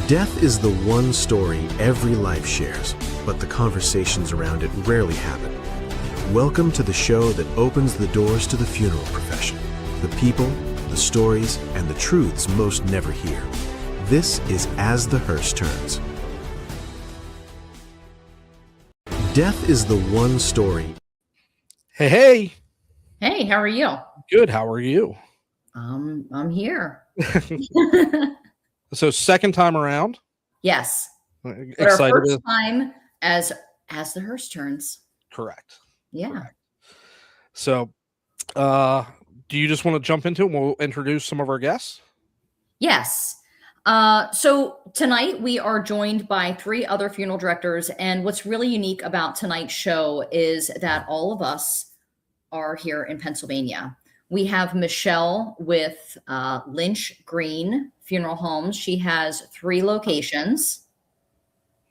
Death is the one story every life shares, but the conversations around it rarely happen. Welcome to the show that opens the doors to the funeral profession. The people, the stories, and the truths most never hear. This is As the Hearse Turns. Death is the one story. Hey. Hey, how are you? Good. How are you? I'm here. So second time around? Yes. Excited. But our first time as the Hearse Turns. Correct. Yeah. Correct. So, do you just want to jump into it? We'll introduce some of our guests. Yes. So tonight we are joined by 3 other funeral directors, and what's really unique about tonight's show is that all of us are here in Pennsylvania. We have Michelle with Lynch-Green Funeral Home. She has 3 locations.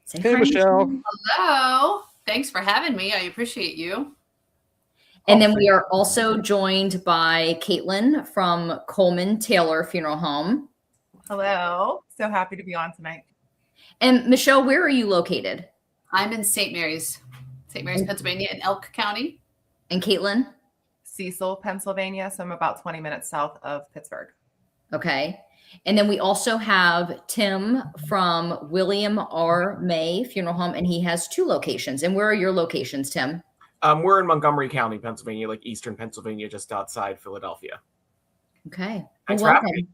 Say hey, hi, Michelle. Hello. Thanks for having me. I appreciate you. And then we are also joined by Katlyn from Coleman-Taylor Funeral Home. Hello. So happy to be on tonight. And Michelle, where are you located? I'm in St. Mary's, Pennsylvania, in Elk County. And Katlyn? Cecil, Pennsylvania. So I'm about 20 minutes south of Pittsburgh. Okay. And then we also have Tim from William R. May Funeral Home, and he has 2 locations. And where are your locations, Tim? We're in Montgomery County, Pennsylvania, like eastern Pennsylvania, just outside Philadelphia. Okay. Thanks well, for having me.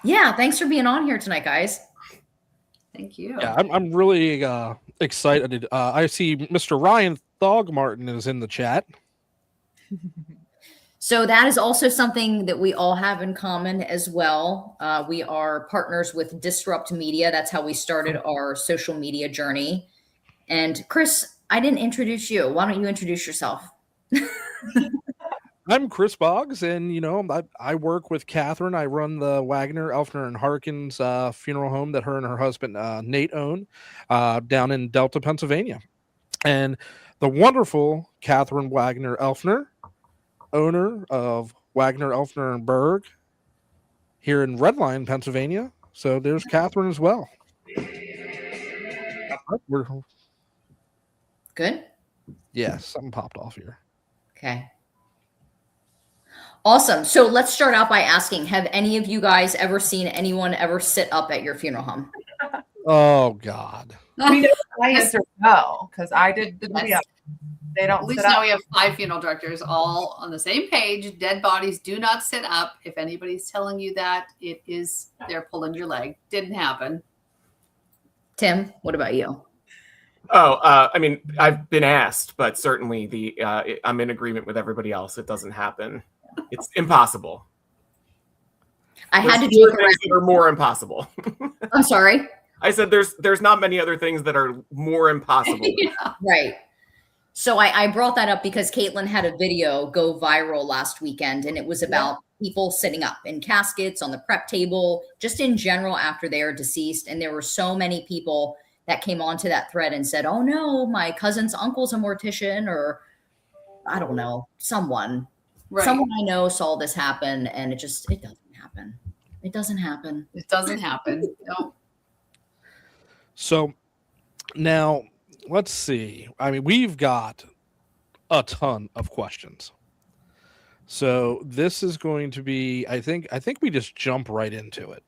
Yeah, thanks for being on here tonight, guys. Thank you. Yeah, I'm really excited. I see Mr. Ryan Thogmartin is in the chat. So that is also something that we all have in common as well. We are partners with Disrupt Media. That's how we started our social media journey. And Chris, I didn't introduce you. Why don't you introduce yourself? I'm Chris Boggs, and I work with Katharine. I run the Wagner, Elfner, and Harkins funeral home that her and her husband Nate own down in Delta, Pennsylvania. And the wonderful Katharine Wagner Elfner, owner of Wagner, Elfner, and Berg here in Redline, Pennsylvania. So there's Katharine as well. Good? Yeah, something popped off here. Okay. Awesome. So let's start out by asking, have any of you guys ever seen anyone ever sit up at your funeral home? Oh, God. We know I answer no, because I did the video. They don't At least sit now up. we have 5 funeral directors all on the same page. Dead bodies do not sit up. If anybody's telling you that, they're pulling your leg. Didn't happen. Tim, what about you? I mean, I've been asked, but certainly I'm in agreement with everybody else. It doesn't happen. It's impossible. I had to do do things that are more impossible. I'm sorry. I said there's not many other things that are more impossible. Yeah. Right. So I brought that up because Katlyn had a video go viral last weekend, and it was about people sitting up in caskets on the prep table, just in general after they are deceased. And there were so many people that came onto that thread and said, oh no, my cousin's uncle's a mortician, or I don't know, someone I know saw this happen, and it doesn't happen. It doesn't happen. It doesn't happen. No. So now let's see. I mean, we've got a ton of questions. So this is going to be, I think we just jump right into it.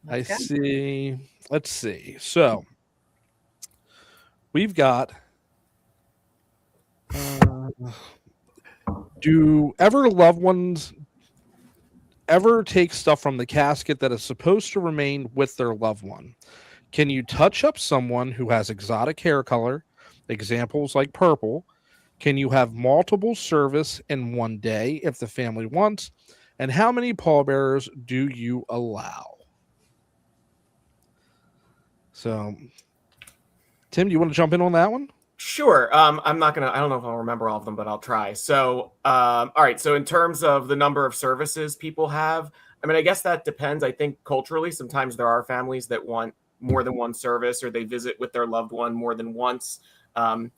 Okay. I see. Let's see. So we've got, do loved ones ever take stuff from the casket that is supposed to remain with their loved one? Can you touch up someone who has exotic hair color? Examples like purple. Can you have multiple service in one day if the family wants? And how many pallbearers do you allow? So, Tim, do you want to jump in on that one? Sure. I don't know if I'll remember all of them, but I'll try. So, all right. So in terms of the number of services people have, I mean, I guess that depends. I think culturally, sometimes there are families that want more than one service, or they visit with their loved one more than once.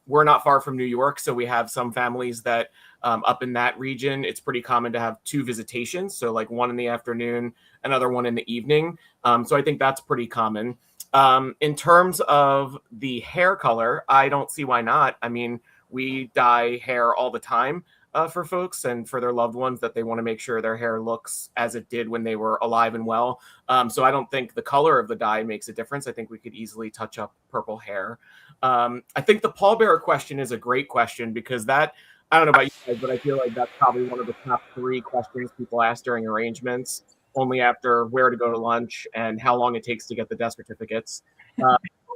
We're not far from New York, so we have some families that up in that region, it's pretty common to have 2 visitations. So like one in the afternoon, another one in the evening. So I think that's pretty common. In terms of the hair color, I don't see why not. I mean, we dye hair all the time for folks and for their loved ones that they want to make sure their hair looks as it did when they were alive and well. So I don't think the color of the dye makes a difference. I think we could easily touch up purple hair. I think the pallbearer question is a great question because that, I don't know about you guys, but I feel like that's probably one of the top 3 questions people ask during arrangements, only after where to go to lunch and how long it takes to get the death certificates.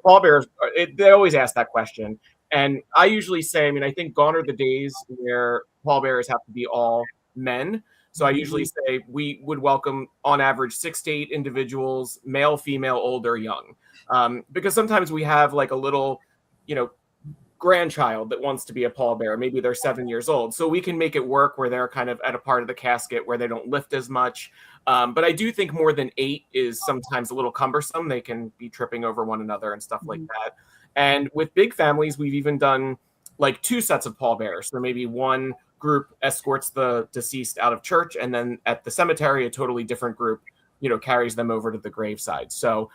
Pallbearers, they always ask that question. And I usually say, I mean, I think gone are the days where pallbearers have to be all men. So I usually say we would welcome, on average, 6 to 8 individuals, male, female, old, or young. Because sometimes we have like a little, grandchild that wants to be a pallbearer. Maybe they're 7 years old. So we can make it work where they're kind of at a part of the casket where they don't lift as much. But I do think more than 8 is sometimes a little cumbersome. They can be tripping over one another and stuff like that. And with big families, we've even done like 2 sets of pallbearers. So maybe one group escorts the deceased out of church, and then at the cemetery, a totally different group, carries them over to the graveside. So,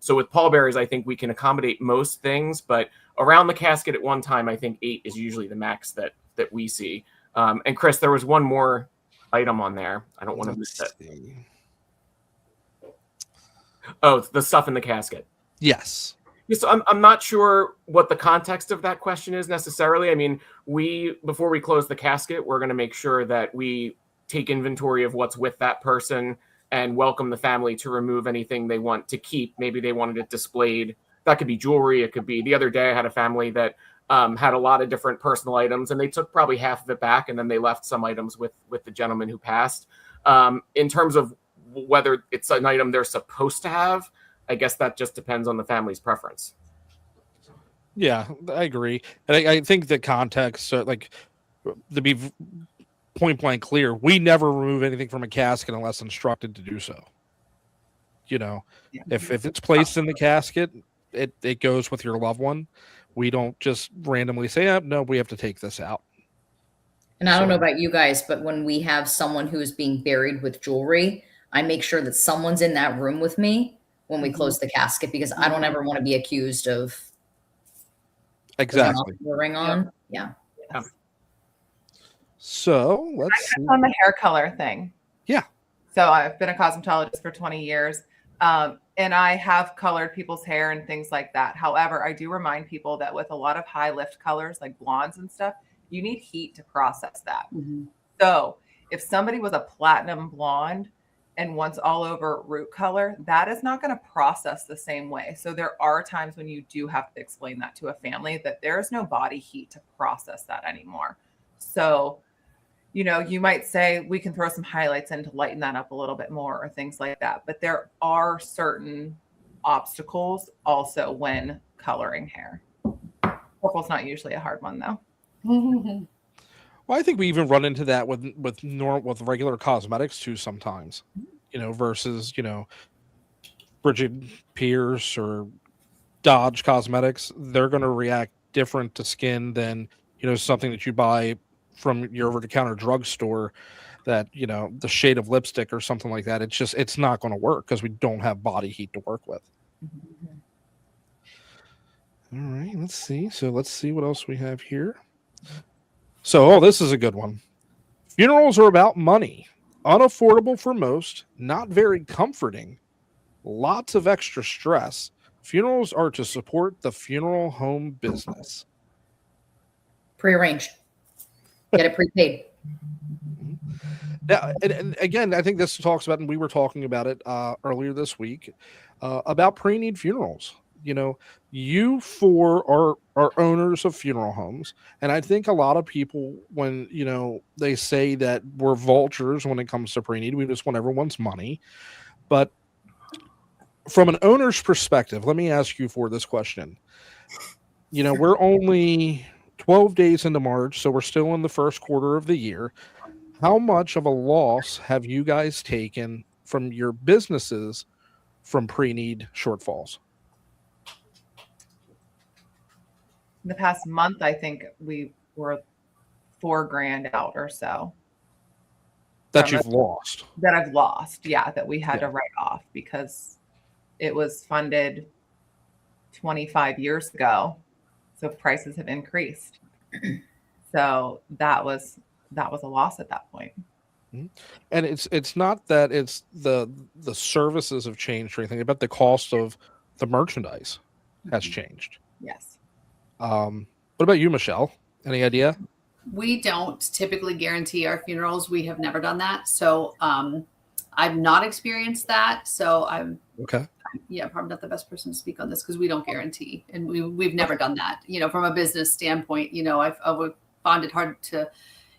so with pallbearers, I think we can accommodate most things, but around the casket at one time, I think 8 is usually the max that we see. And Chris, there was one more item on there. I don't want to miss it. Oh, it's the stuff in the casket. Yes. Yeah, so I'm not sure what the context of that question is necessarily. I mean, before we close the casket, we're going to make sure that we take inventory of what's with that person and welcome the family to remove anything they want to keep. Maybe they wanted it displayed. That could be jewelry. It could be, the other day I had a family that had a lot of different personal items, and they took probably half of it back, and then they left some items with the gentleman who passed. In terms of whether it's an item they're supposed to have, I guess that just depends on the family's preference. Yeah, I agree. And I think the context, like, to be point blank clear, we never remove anything from a casket unless instructed to do so. If it's placed in the casket, it goes with your loved one. We don't just randomly say, oh, no, we have to take this out. And I don't know about you guys, but when we have someone who is being buried with jewelry, I make sure that someone's in that room with me when we close the casket, because I don't ever want to be accused of exactly ring on. Yeah. So let's see. On the hair color thing. Yeah. So I've been a cosmetologist for 20 years. And I have colored people's hair and things like that. However, I do remind people that with a lot of high lift colors like blondes and stuff, you need heat to process that. So if somebody was a platinum blonde and wants all over root color, that is not going to process the same way. So there are times when you do have to explain that to a family, that there is no body heat to process that anymore. So, you might say we can throw some highlights in to lighten that up a little bit more or things like that. But there are certain obstacles also when coloring hair. Purple's not usually a hard one, though. Well, I think we even run into that with regular cosmetics too sometimes, versus, Bridget Pierce or Dodge Cosmetics. They're going to react different to skin than, something that you buy from your over-the-counter drugstore, that, the shade of lipstick or something like that. It's not going to work because we don't have body heat to work with. All right, let's see. So let's see what else we have here. So, this is a good one. Funerals are about money. Unaffordable for most, not very comforting, lots of extra stress. Funerals are to support the funeral home business. Prearranged. Get it prepaid. Yeah, and again, I think this talks about, and we were talking about it earlier this week, about pre-need funerals. You four are owners of funeral homes, and I think a lot of people, when they say that we're vultures when it comes to pre-need, we just want everyone's money. But from an owner's perspective, let me ask you for this question. We're only 12 days into March, so we're still in the first quarter of the year. How much of a loss have you guys taken from your businesses from pre-need shortfalls? In the past month, I think we were $4,000 out or so. That you've lost. That I've lost, yeah, that we had to write off because it was funded 25 years ago. So prices have increased. So that was a loss at that point. And it's not that it's the services have changed or anything, but the cost of the merchandise has changed. Yes. What about you, Michelle? Any idea? We don't typically guarantee our funerals. We have never done that. So I've not experienced that. So I'm Okay. yeah, probably not the best person to speak on this because we don't guarantee, and we've never done that. From a business standpoint, I've found it hard to,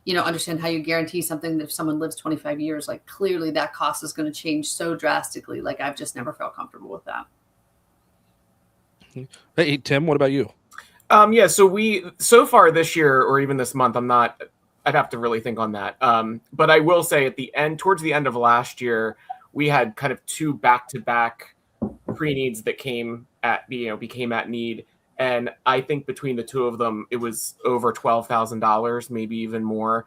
understand how you guarantee something that if someone lives 25 years, like clearly that cost is going to change so drastically. Like I've just never felt comfortable with that. Hey, Tim, what about you? Yeah, so far this year or even this month, I'd have to really think on that. But I will say towards the end of last year, we had kind of two back-to-back pre-needs that became at need. And I think between the two of them, it was over $12,000, maybe even more.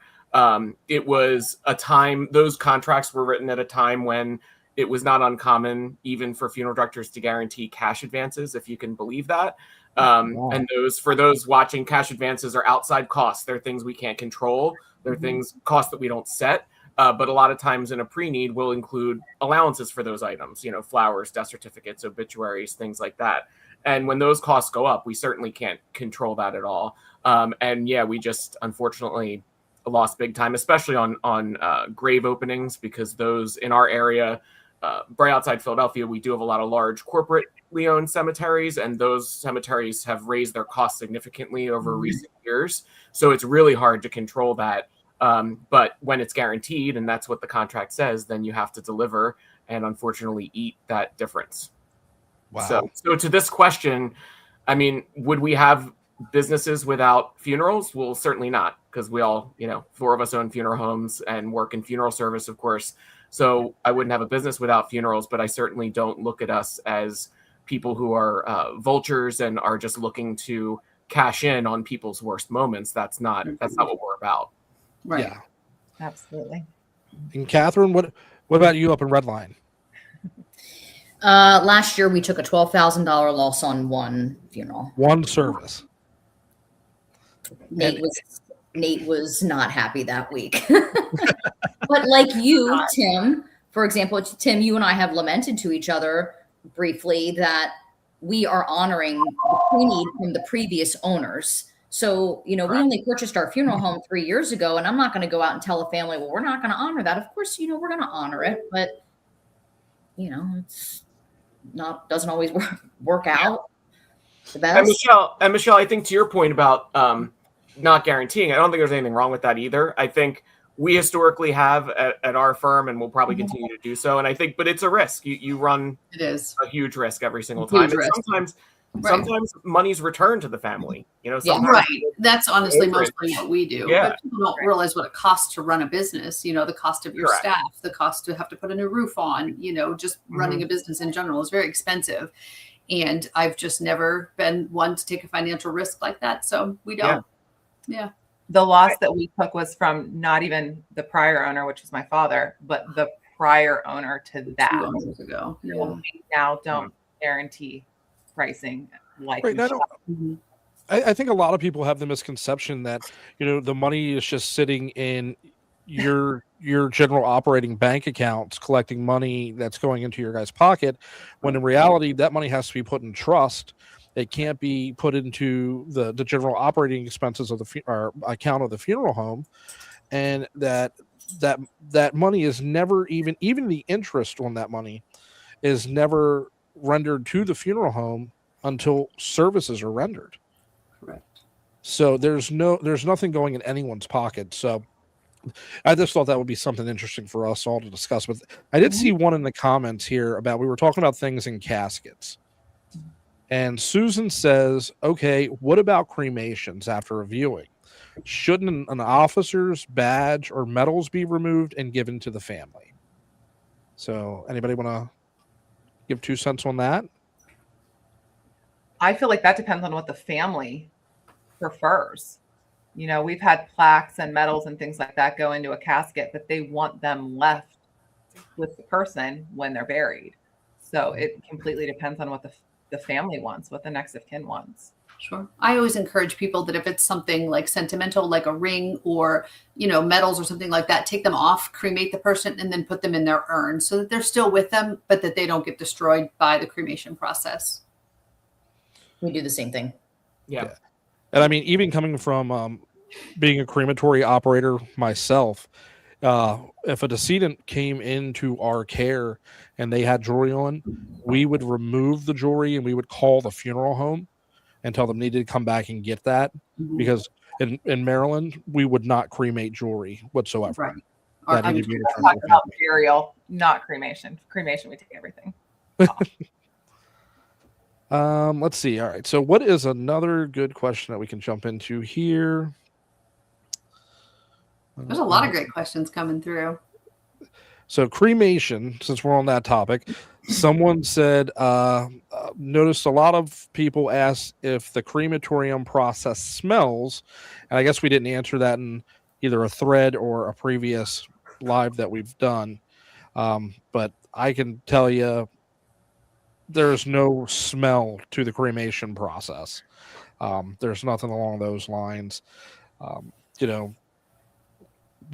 It was a time, those contracts were written at a time when it was not uncommon even for funeral directors to guarantee cash advances, if you can believe that. Wow. And for those watching, cash advances are outside costs. They're things we can't control. They're costs that we don't set. But a lot of times in a pre-need, we'll include allowances for those items, flowers, death certificates, obituaries, things like that. And when those costs go up, we certainly can't control that at all. And yeah, we just unfortunately lost big time, especially on grave openings, because those in our area, right outside Philadelphia, we do have a lot of large corporately owned cemeteries, and those cemeteries have raised their costs significantly over recent years. So it's really hard to control that. But when it's guaranteed, and that's what the contract says, then you have to deliver and unfortunately eat that difference. Wow. So to this question, I mean, would we have businesses without funerals? Well, certainly not, because we all, 4 of us own funeral homes and work in funeral service, of course. So I wouldn't have a business without funerals, but I certainly don't look at us as people who are vultures and are just looking to cash in on people's worst moments. That's not what we're about. Right. Yeah. Absolutely. And Katharine, what about you up in Redline? Last year we took a $12,000 loss on one funeral. One service. Nate was not happy that week. But like you, Tim, for example, Tim, you and I have lamented to each other briefly that we are honoring the pre-need from the previous owners. So, we only purchased our funeral home 3 years ago, and I'm not going to go out and tell a family, well, we're not going to honor that. Of course, we're going to honor it, but it's doesn't always work out the best. And Michelle, I think to your point about not guaranteeing, I don't think there's anything wrong with that either. I think we historically have at our firm, and we'll probably continue to do so. And I think, but it's a risk. You run It is a huge risk every single time. And sometimes money's returned to the family. right. That's honestly mostly what we do. Yeah. But people don't realize what it costs to run a business. The cost of your staff, the cost to have to put a new roof on. Just running a business in general is very expensive. And I've just never been one to take a financial risk like that. So we don't. Yeah. The loss that we took was from not even the prior owner, which is my father, but the prior owner to that. 2 owners ago. So we now don't guarantee pricing like Right, I think a lot of people have the misconception that the money is just sitting in your general operating bank accounts collecting money that's going into your guys' pocket, when in reality that money has to be put in trust. It can't be put into the general operating expenses of the account of the funeral home, and that money is never even the interest on that money is never rendered to the funeral home until services are rendered. Correct. So there's nothing going in anyone's pocket. So I just thought that would be something interesting for us all to discuss. But I did see one in the comments here about, we were talking about things in caskets. And Susan says, okay, what about cremations after reviewing? Shouldn't an officer's badge or medals be removed and given to the family? So anybody want to give 2 cents on that? I feel like that depends on what the family prefers. We've had plaques and medals and things like that go into a casket, but they want them left with the person when they're buried. So it completely depends on what the family wants, what the next of kin wants. Sure. I always encourage people that if it's something like sentimental, like a ring or, metals or something like that, take them off, cremate the person, and then put them in their urn so that they're still with them, but that they don't get destroyed by the cremation process. We do the same thing. Yeah. And I mean, even coming from being a crematory operator myself, if a decedent came into our care and they had jewelry on, we would remove the jewelry and we would call the funeral home and tell them they needed to come back and get that, because in Maryland we would not cremate jewelry whatsoever. Right. That Or needed to be We're returned talking to the about family. burial, not cremation. Cremation, we take everything. Let's see. All right. So what is another good question that we can jump into here? There's a lot of great questions coming through. So cremation, since we're on that topic, someone said, noticed a lot of people ask if the crematorium process smells. And I guess we didn't answer that in either a thread or a previous live that we've done. But I can tell you there's no smell to the cremation process. There's nothing along those lines.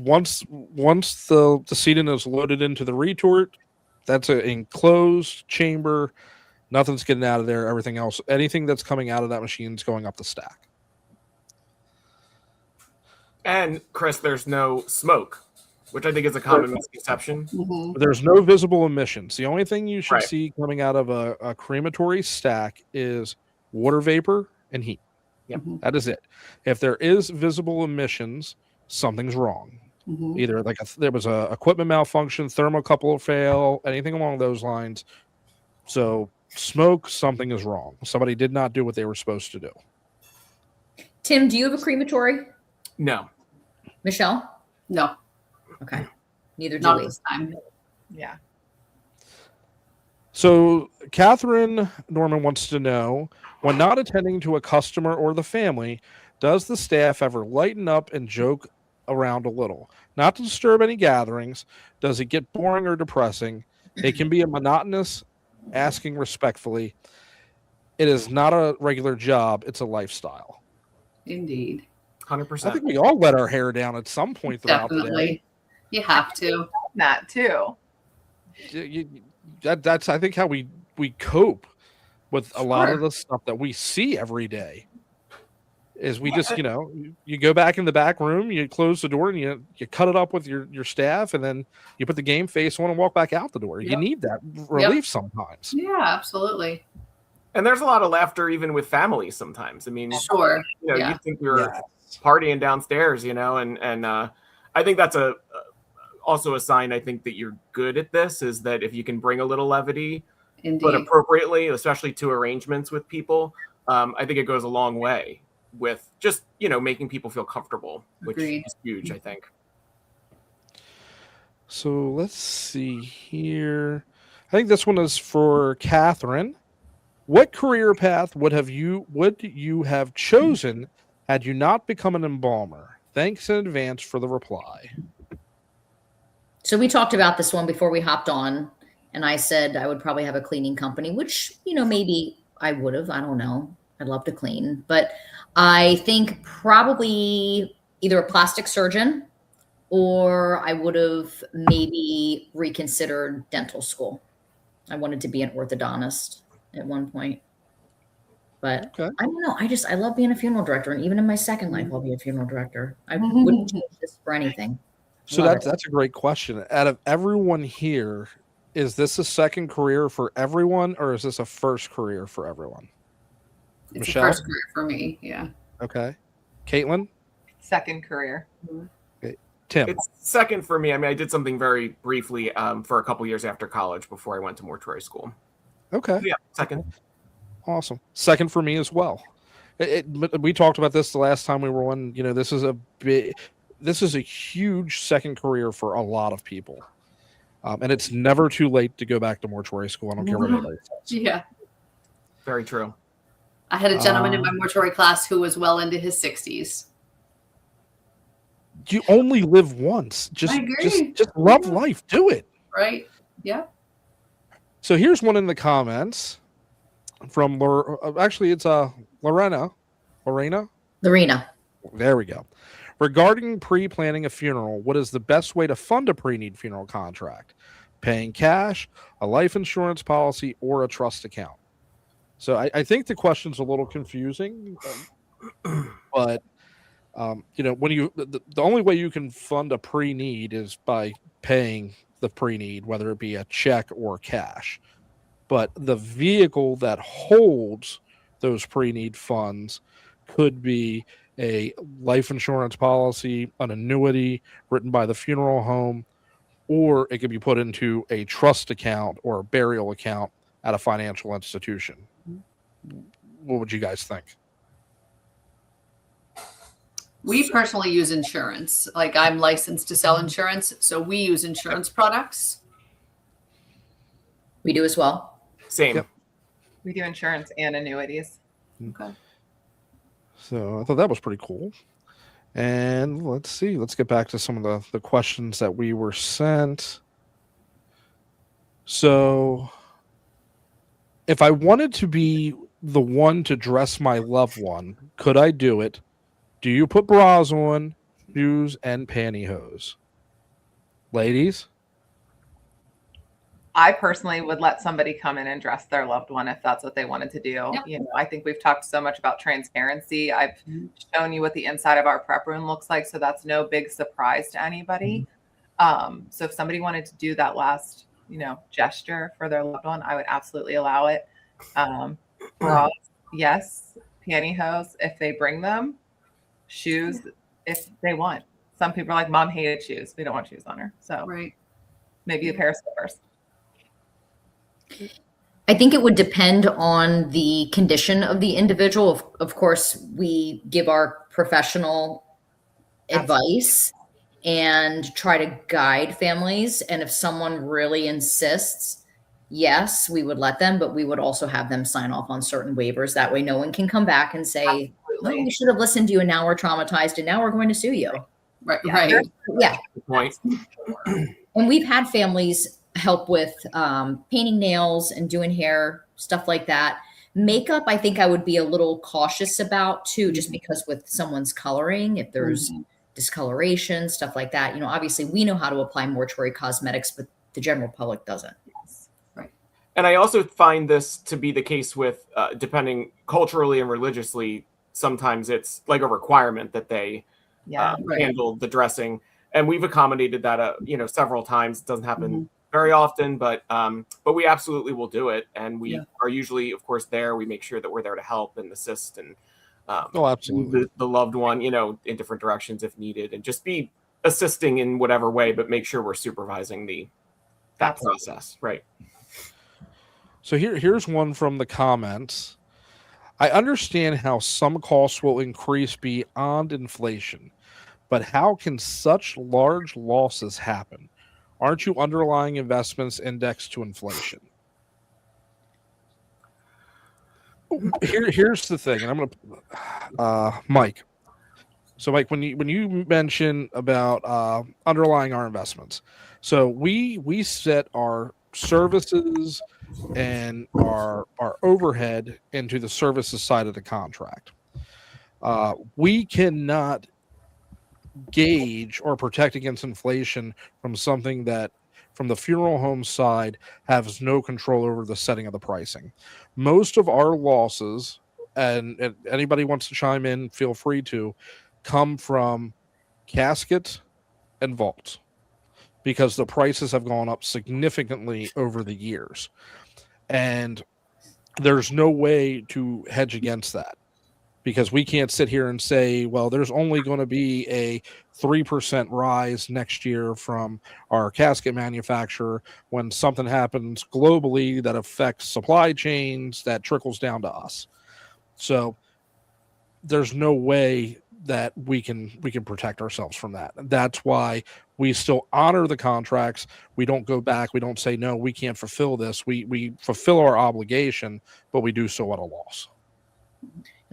Once the decedent is loaded into the retort, that's an enclosed chamber. Nothing's getting out of there. Everything else, anything that's coming out of that machine is going up the stack. And Chris, there's no smoke, which I think is a common misconception. Mm-hmm. There's no visible emissions. The only thing you should Right. see coming out of a crematory stack is water vapor and heat. Yep. Mm-hmm. That is it. If there is visible emissions, something's wrong. Mm-hmm. Either there was a equipment malfunction, thermocouple fail, anything along those lines. So smoke, something is wrong. Somebody did not do what they were supposed to do. Tim, do you have a crematory? No. Michelle? No, Okay. Neither do not we. this time. Yeah. So Katharine Norman wants to know, when not attending to a customer or the family, does the staff ever lighten up and joke around a little? Not to disturb any gatherings. Does it get boring or depressing? It can be a monotonous, asking respectfully. It is not a regular job. It's a lifestyle. Indeed. 100%. I think we all let our hair down at some point throughout the day. Definitely. You have to. That too. That's I think how we cope with a lot of Sure. the stuff that we see every day. Is we just you go back in the back room, you close the door, and you cut it up with your staff, and then you put the game face on and walk back out the door. You Yep. need that relief sometimes. Yeah, absolutely. And there's a lot of laughter even with families sometimes. I mean, Sure. you Yeah. think you're partying downstairs, and I think that's also a sign, I think, that you're good at this, is that if you can bring a little levity, but Indeed. appropriately, especially to arrangements with people, I think it goes a long way with just, making people feel comfortable, which Agreed. is huge, I think. So let's see here. I think this one is for Katharine. What career path would you have chosen had you not become an embalmer? Thanks in advance for the reply. So we talked about this one before we hopped on, and I said I would probably have a cleaning company, which, maybe I would have. I don't know. I'd love to clean. But I think probably either a plastic surgeon, or I would have maybe reconsidered dental school. I wanted to be an orthodontist at one point. But Okay. I don't know. I love being a funeral director. And even in my second life, I'll be a funeral director. I wouldn't change this for anything. So Love it. that's a great question. Out of everyone here, is this a second career for everyone, or is this a first career for everyone? It's Michelle? a first career for me. Yeah. Okay. Caitlin? Second career. Tim? It's second for me. I mean, I did something very briefly for a couple years after college before I went to mortuary school. Okay. Yeah, second. Awesome. Second for me as well. We talked about this the last time we were on. This is a huge second career for a lot of people. And it's never too late to go back to mortuary school. I don't care what anybody says. Yeah. Very true. I had a gentleman in my mortuary class who was well into his 60s. You only live once. Just I agree. just love life. Do it. Right? Yeah. So here's one in the comments. from actually it's Lorena. Lorena. There we go. Regarding pre-planning a funeral, what is the best way to fund a pre-need funeral contract? Paying cash, a life insurance policy, or a trust account? So I think the question's a little confusing, but when the only way you can fund a pre-need is by paying the pre-need, whether it be a check or cash. But the vehicle that holds those pre-need funds could be a life insurance policy, an annuity written by the funeral home, or it could be put into a trust account or a burial account at a financial institution. What would you guys think? We personally use insurance. Like, I'm licensed to sell insurance, so we use insurance products. We do as well. Same. Yep. We do insurance and annuities. Okay. So I thought that was pretty cool. And let's see. Let's get back to some of the questions that we were sent. So if I wanted to be the one to dress my loved one, could I do it? Do you put bras on, shoes, and pantyhose? Ladies? I personally would let somebody come in and dress their loved one if that's what they wanted to do. Yep. I think we've talked so much about transparency. I've shown you what the inside of our prep room looks like, so that's no big surprise to anybody. So if somebody wanted to do that last, gesture for their loved one, I would absolutely allow it. Bras, yes. Pantyhose if they bring them. Shoes if they want. Some people are like, Mom hated shoes. We don't want shoes on her. So Right. maybe a pair of slippers. I think it would depend on the condition of the individual. Of course, we give our professional advice and try to guide families. And if someone really insists, yes, we would let them, but we would also have them sign off on certain waivers. That way no one can come back and say, well, we should have listened to you and now we're traumatized and now we're going to sue you. Right. Yeah. Right. Yeah. Good point. And we've had families help with painting nails and doing hair, stuff like that. Makeup, I think I would be a little cautious about too, just because with someone's coloring, if there's discoloration, stuff like that, obviously we know how to apply mortuary cosmetics, but the general public doesn't. And I also find this to be the case with, depending culturally and religiously, sometimes it's like a requirement that they handle the dressing. And we've accommodated that, several times. It doesn't happen very often, but we absolutely will do it. And we are usually, of course, there. We make sure that we're there to help and assist and absolutely. the loved one, in different directions if needed, and just be assisting in whatever way, but make sure we're supervising that process. Right. So here's one from the comments. I understand how some costs will increase beyond inflation, but how can such large losses happen? Aren't you underlying investments indexed to inflation? Here's the thing, and I'm going to, Mike. So, Mike, when you mention about underlying our investments, so we set our services and our overhead into the services side of the contract. We cannot gauge or protect against inflation from something that from the funeral home side has no control over the setting of the pricing. Most of our losses, and anybody wants to chime in, feel free to, come from caskets and vaults because the prices have gone up significantly over the years. And there's no way to hedge against that because we can't sit here and say, well, there's only going to be a 3% rise next year from our casket manufacturer when something happens globally that affects supply chains that trickles down to us. So there's no way that we can protect ourselves from that. That's why we still honor the contracts. We don't go back. We don't say, no, we can't fulfill this. We fulfill our obligation, but we do so at a loss.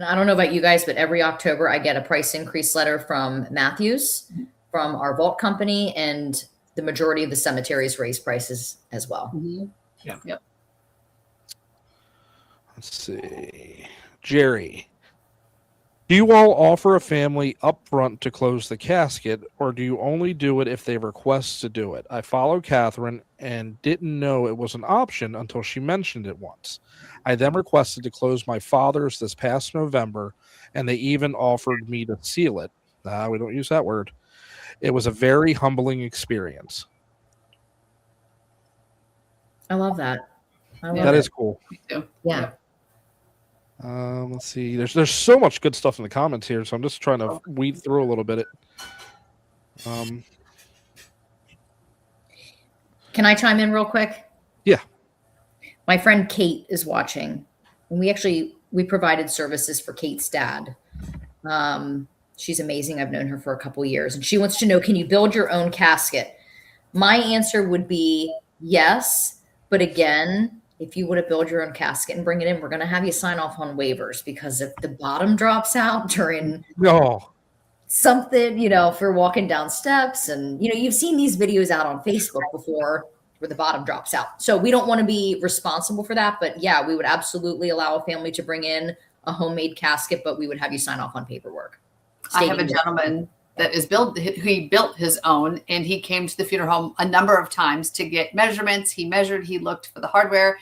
I don't know about you guys, but every October I get a price increase letter from Matthews, from our vault company, and the majority of the cemeteries raise prices as well. Yeah. Yep. Let's see. Jerry. Do you all offer a family upfront to close the casket, or do you only do it if they request to do it? I follow Katharine and didn't know it was an option until she mentioned it once. I then requested to close my father's this past November, and they even offered me to seal it. We don't use that word. It was a very humbling experience. I love that. That is cool. Me too. Yeah. Let's see. There's so much good stuff in the comments here, so I'm just trying to weed through a little bit. Can I chime in real quick? Yeah. My friend Kate is watching. And we provided services for Kate's dad. She's amazing. I've known her for a couple years, and she wants to know, can you build your own casket? My answer would be yes, but again, if you want to build your own casket and bring it in, we're going to have you sign off on waivers, because if the bottom drops out during something, if you're walking down steps, and you've seen these videos out on Facebook before where the bottom drops out. So we don't want to be responsible for that, but yeah, we would absolutely allow a family to bring in a homemade casket, but we would have you sign off on paperwork. I have a gentleman that he built his own, and he came to the funeral home a number of times to get measurements. He measured, he looked for the hardware,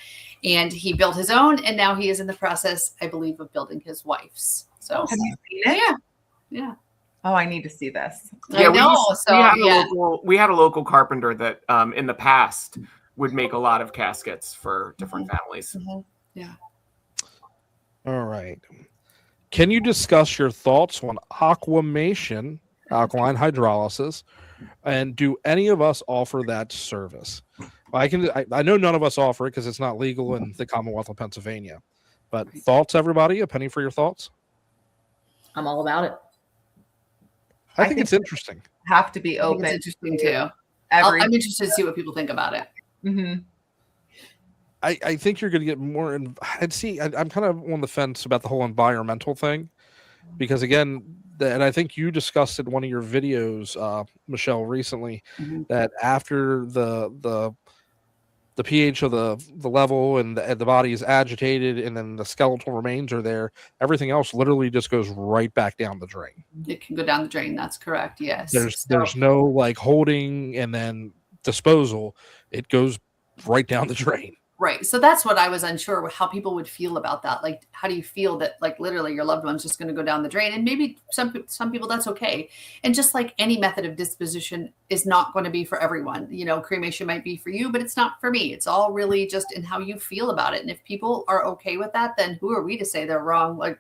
and he built his own. And now he is in the process, I believe, of building his wife's. So have you seen it? Yeah. Oh, I need to see this. I know. We had a local carpenter that in the past would make a lot of caskets for different families. Mm-hmm. Yeah. All right. Can you discuss your thoughts on aquamation, alkaline hydrolysis, and do any of us offer that service? I know none of us offer it because it's not legal in the Commonwealth of Pennsylvania. But thoughts, everybody? A penny for your thoughts? I'm all about it. I think it's interesting. Have to be open. It's interesting too. I'm I'm interested to see what people think about it. Mm-hmm. I think you're going to get more. I'm kind of on the fence about the whole environmental thing, because again, and I think you discussed in one of your videos, Michelle, recently, that after the pH of the level and the body is agitated, and then the skeletal remains are there, everything else literally just goes right back down the drain. It can go down the drain. That's correct. Yes. There's no like holding and then disposal. It goes right down the drain. Right. So that's what I was unsure with, how people would feel about that. Like, how do you feel that like literally your loved one's just going to go down the drain? And maybe some people that's okay. And just like any method of disposition is not going to be for everyone. Cremation might be for you, but it's not for me. It's all really just in how you feel about it. And if people are okay with that, then who are we to say they're wrong? Like,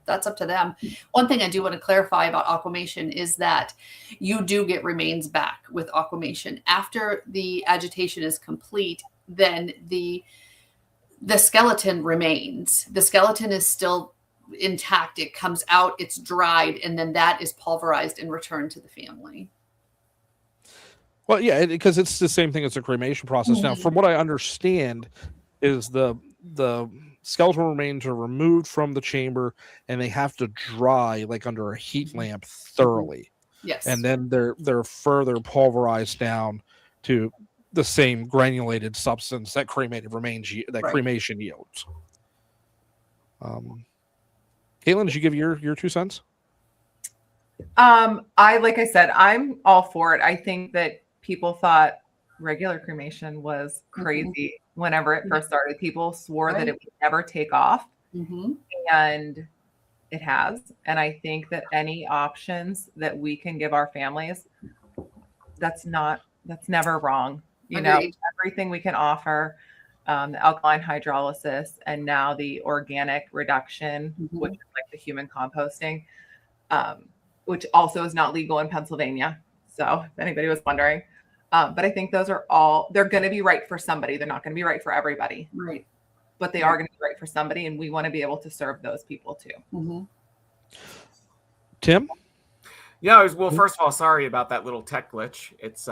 that's up to them. One thing I do want to clarify about aquamation is that you do get remains back with aquamation. After the agitation is complete, then the skeleton remains. The skeleton is still intact. It comes out, it's dried, and then that is pulverized and returned to the family. Well, yeah, because it's the same thing as the cremation process. Now, from what I understand, is the skeletal remains are removed from the chamber and they have to dry like under a heat lamp thoroughly. Yes. And then they're further pulverized down to the same granulated substance that cremated remains cremation yields. Katlyn, did you give your 2 cents? Like I said, I'm all for it. I think that people thought regular cremation was crazy whenever it first started. People swore that it would never take off, and it has. And I think that any options that we can give our families, that's never wrong. Everything we can offer, the alkaline hydrolysis, and now the organic reduction, which is like the human composting, which also is not legal in Pennsylvania. So if anybody was wondering, but I think those are they're going to be right for somebody. They're not going to be right for everybody. Right. But they are going to be right for somebody. And we want to be able to serve those people too. Tim? Yeah, well, first of all, sorry about that little tech glitch. It's,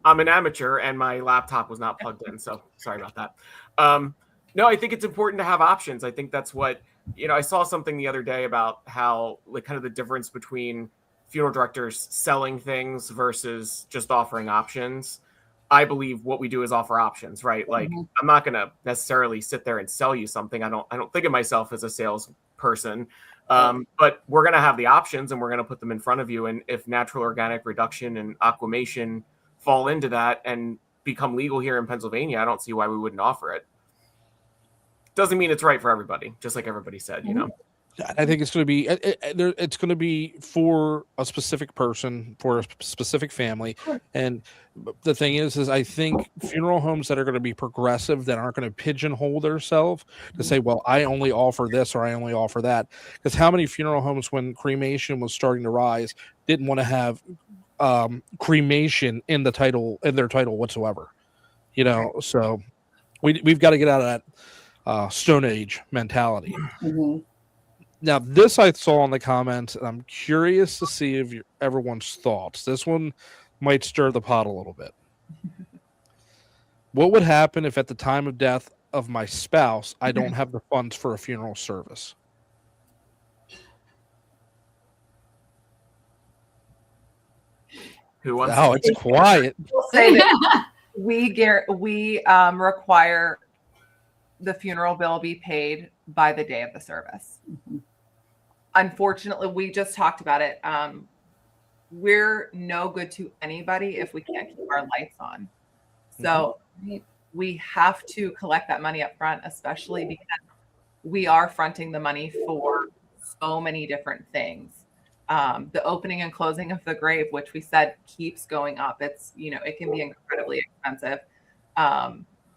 I'm an amateur and my laptop was not plugged in, so sorry about that. No, I think it's important to have options. I think that's what, I saw something the other day about how like kind of the difference between funeral directors selling things versus just offering options. I believe what we do is offer options, right? Like I'm not going to necessarily sit there and sell you something. I don't think of myself as a salesperson. But we're going to have the options and we're going to put them in front of you. And if natural organic reduction and aquamation fall into that and become legal here in Pennsylvania, I don't see why we wouldn't offer it. Doesn't mean it's right for everybody, just like everybody said, you know. I think it's going to be for a specific person, for a specific family. And the thing is I think funeral homes that are going to be progressive, that aren't going to pigeonhole themselves to say, well, I only offer this or I only offer that. Because how many funeral homes, when cremation was starting to rise, didn't want to have cremation in their title whatsoever, you know? So we've got to get out of that Stone Age mentality. Now, this I saw in the comments, and I'm curious to see if everyone's thoughts. This one might stir the pot a little bit. What would happen if at the time of death of my spouse, I don't have the funds for a funeral service? Who wants? Oh, it's quiet. We'll say that we require the funeral bill be paid by the day of the service. Unfortunately, we just talked about it. We're no good to anybody if we can't keep our lights on. So we have to collect that money up front, especially because we are fronting the money for so many different things. The opening and closing of the grave, which we said keeps going up. It's, you know, it can be incredibly expensive.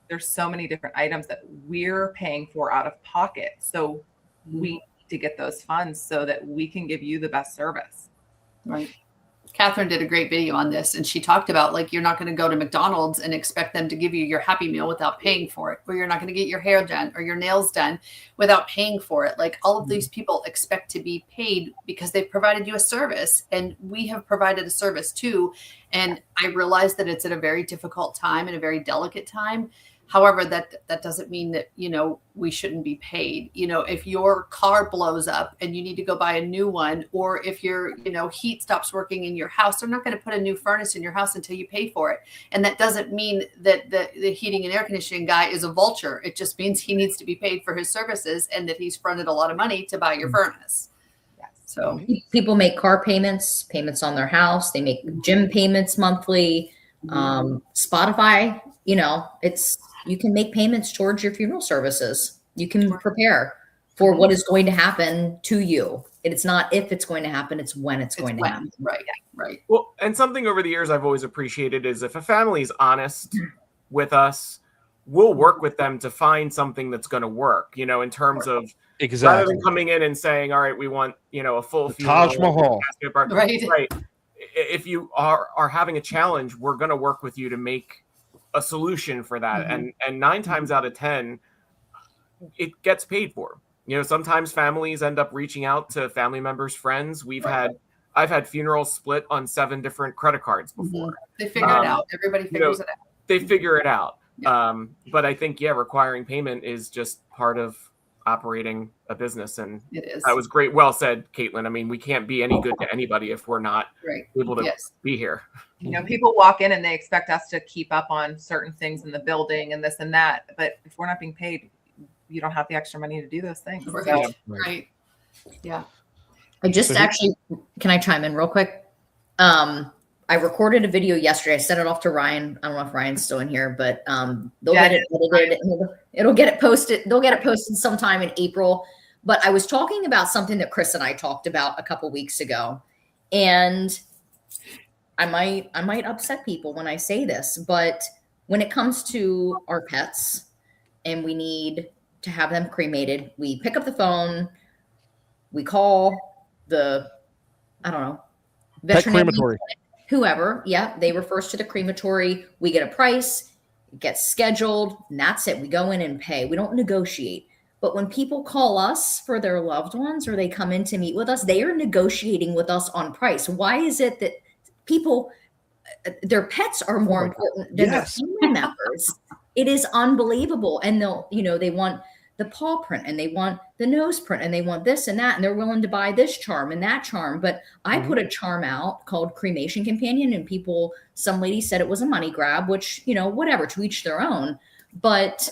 There's so many different items that we're paying for out of pocket. So we need to get those funds so that we can give you the best service. Right. Katharine did a great video on this, and she talked about, like, you're not going to go to McDonald's and expect them to give you your Happy Meal without paying for it, or you're not going to get your hair done or your nails done without paying for it. Like, all of these people expect to be paid because they've provided you a service, and we have provided a service too. And I realize that it's at a very difficult time and a very delicate time. However, that doesn't mean that, you know, we shouldn't be paid. You know, if your car blows up and you need to go buy a new one, or if your, you know, heat stops working in your house, they're not going to put a new furnace in your house until you pay for it. And that doesn't mean that the heating and air conditioning guy is a vulture. It just means he needs to be paid for his services and that he's fronted a lot of money to buy your furnace. Yes. So People make car payments on their house. They make gym payments monthly. Spotify, you know, you can make payments towards your funeral services. You can prepare for what is going to happen to you. It's not if it's going to happen, it's when it's going to happen. Right, right. Well, and something over the years I've always appreciated is if a family's honest with us, we'll work with them to find something that's going to work, you know, in terms of rather than coming in and saying, all right, we want, you know, a full funeral. Taj Mahal. Right. If you are having a challenge, we're going to work with you to make a solution for that. And 9 times out of 10, it gets paid for. You know, sometimes families end up reaching out to family members, friends. I've had funerals split on 7 different credit cards before. They figure it out. Everybody figures it out. They figure it out. Yeah. But I think, requiring payment is just part of operating a business. And it is. That was great. Well said, Katlyn. I mean, we can't be any good to anybody if we're not able to be here. You know, people walk in and they expect us to keep up on certain things in the building and this and that. But if we're not being paid, you don't have the extra money to do those things. Right. Yeah. I just can I chime in real quick? I recorded a video yesterday. I sent it off to Ryan. I don't know if Ryan's still in here, but they'll get it edited. It'll get it posted. They'll get it posted sometime in April. But I was talking about something that Chris and I talked about a couple weeks ago. And I might upset people when I say this, but when it comes to our pets and we need to have them cremated, we pick up the phone, we call pet crematory, whoever. Yeah. They refer us to the crematory. We get a price, it gets scheduled, and that's it. We go in and pay. We don't negotiate. But when people call us for their loved ones or they come in to meet with us, they are negotiating with us on price. Why is it that people, their pets are more important than their family members? It is unbelievable. And they want the paw print and they want the nose print and they want this and that, and they're willing to buy this charm and that charm. But I put a charm out called Cremation Companion, and some lady said it was a money grab, which, whatever, to each their own. But,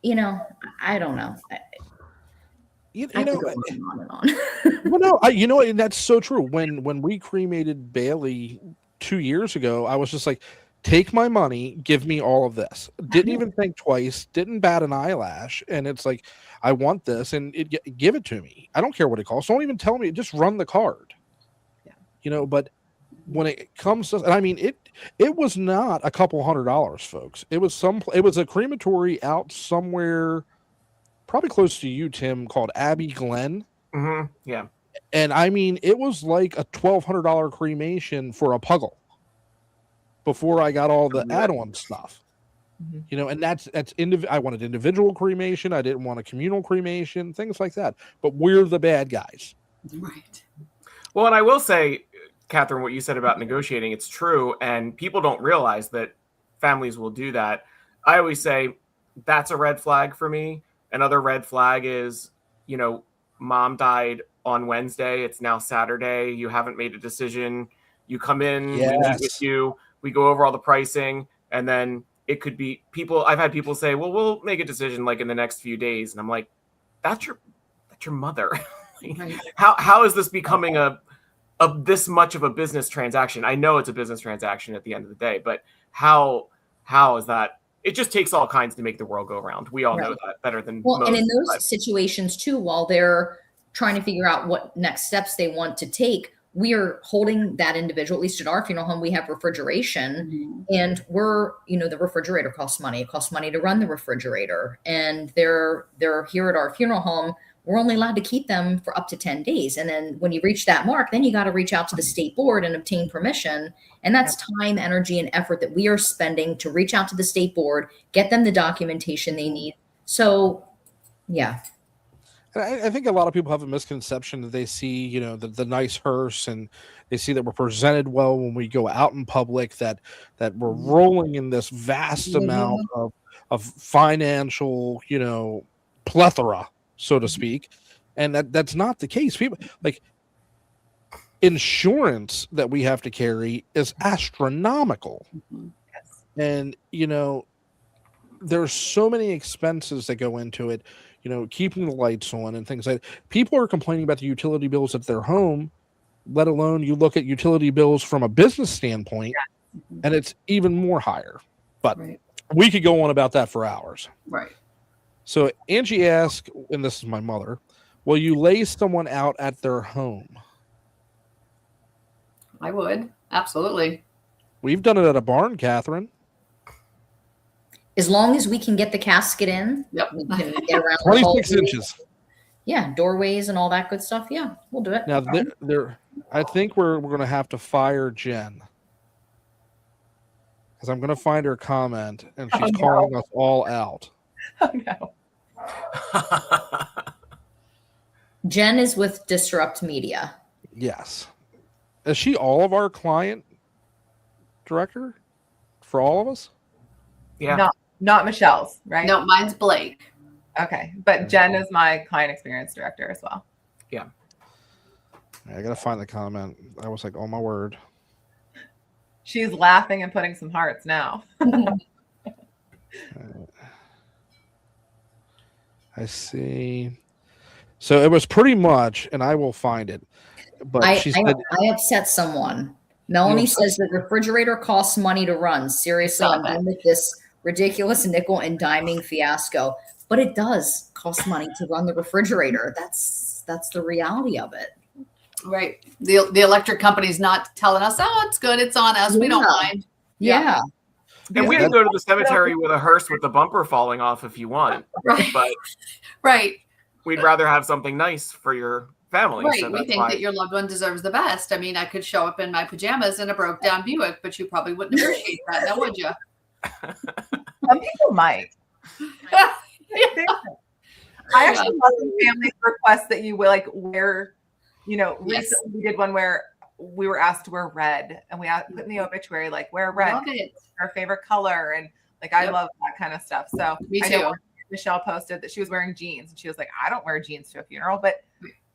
I don't know. You I know, could go on and on. well, no, and that's so true. When we cremated Bailey 2 years ago, I was just like, take my money, give me all of this. Didn't even think twice, didn't bat an eyelash. And it's like, I want this, and give it to me. I don't care what it costs. Don't even tell me, just run the card. Yeah. But when it comes to, and I mean, it was not a couple $100, folks. It was a crematory out somewhere, probably close to you, Tim, called Abbey Glen. Mm-hmm. Yeah. And I mean, it was like a $1,200 cremation for a puggle before I got all the add-on stuff. And that's I wanted individual cremation. I didn't want a communal cremation, things like that. But we're the bad guys. Right. Well, and I will say, Katharine, what you said about negotiating, it's true. And people don't realize that families will do that. I always say that's a red flag for me. Another red flag is, mom died on Wednesday. It's now Saturday. You haven't made a decision. You come in, we meet with you, we go over all the pricing, and then it could be I've had people say, well, we'll make a decision like in the next few days. And I'm like, that's your mother. Right. How is this becoming a this much of a business transaction? I know it's a business transaction at the end of the day, but how is that? It just takes all kinds to make the world go around. We all know that better than most. And in those situations too, while they're trying to figure out what next steps they want to take, we are holding that individual. At least at our funeral home, we have refrigeration, and we're, the refrigerator costs money. It costs money to run the refrigerator, and they're here at our funeral home. We're only allowed to keep them for up to 10 days. And then when you reach that mark, then you got to reach out to the state board and obtain permission. And that's time, energy, and effort that we are spending to reach out to the state board, get them the documentation they need. So, yeah. And I think a lot of people have a misconception that they see, the nice hearse, and they see that we're presented well when we go out in public, that we're rolling in this vast amount of financial, plethora, so to speak. And that's not the case. People like insurance that we have to carry is astronomical. And, there's so many expenses that go into it, keeping the lights on and things like that. People are complaining about the utility bills at their home, let alone you look at utility bills from a business standpoint, and it's even more higher. But we could go on about that for hours. Right. So Angie asked, and this is my mother, will you lay someone out at their home? I would. Absolutely. We've done it at a barn, Katharine. As long as we can get the casket in, we can get around 26 inches. Yeah, doorways and all that good stuff. Yeah, we'll do it. Now, I think we're going to have to fire Jen, because I'm going to find her comment, and she's calling us all out. Oh, no. Jen is with Disrupt Media. Yes. Is she all of our client director for all of us? Yeah. Not Michelle's, right? No, mine's Blake. Okay. But Jen is my client experience director as well. Yeah. I got to find the comment. I was like, oh my word. She's laughing and putting some hearts now. I see. So it was pretty much, and I will find it. But I upset someone. Melanie says the refrigerator costs money to run. Seriously, I'm done with this ridiculous nickel and diming fiasco. But it does cost money to run the refrigerator. That's the reality of it. Right. The electric company's not telling us, oh, it's good, it's on us. We don't mind. Yeah. And we can go to the cemetery with a hearse with the bumper falling off if you want. Right. But we'd rather have something nice for your family. Right. So we think that your loved one deserves the best. I mean, I could show up in my pajamas in a broke down Buick, but you probably wouldn't appreciate that, now would you? Some people might. I actually love the family requests that you will wear. Recently we did one where we were asked to wear red, and we put in the obituary wear red, our favorite color, and I love that kind of stuff. So me too. Michelle posted that she was wearing jeans, and she was like, I don't wear jeans to a funeral, but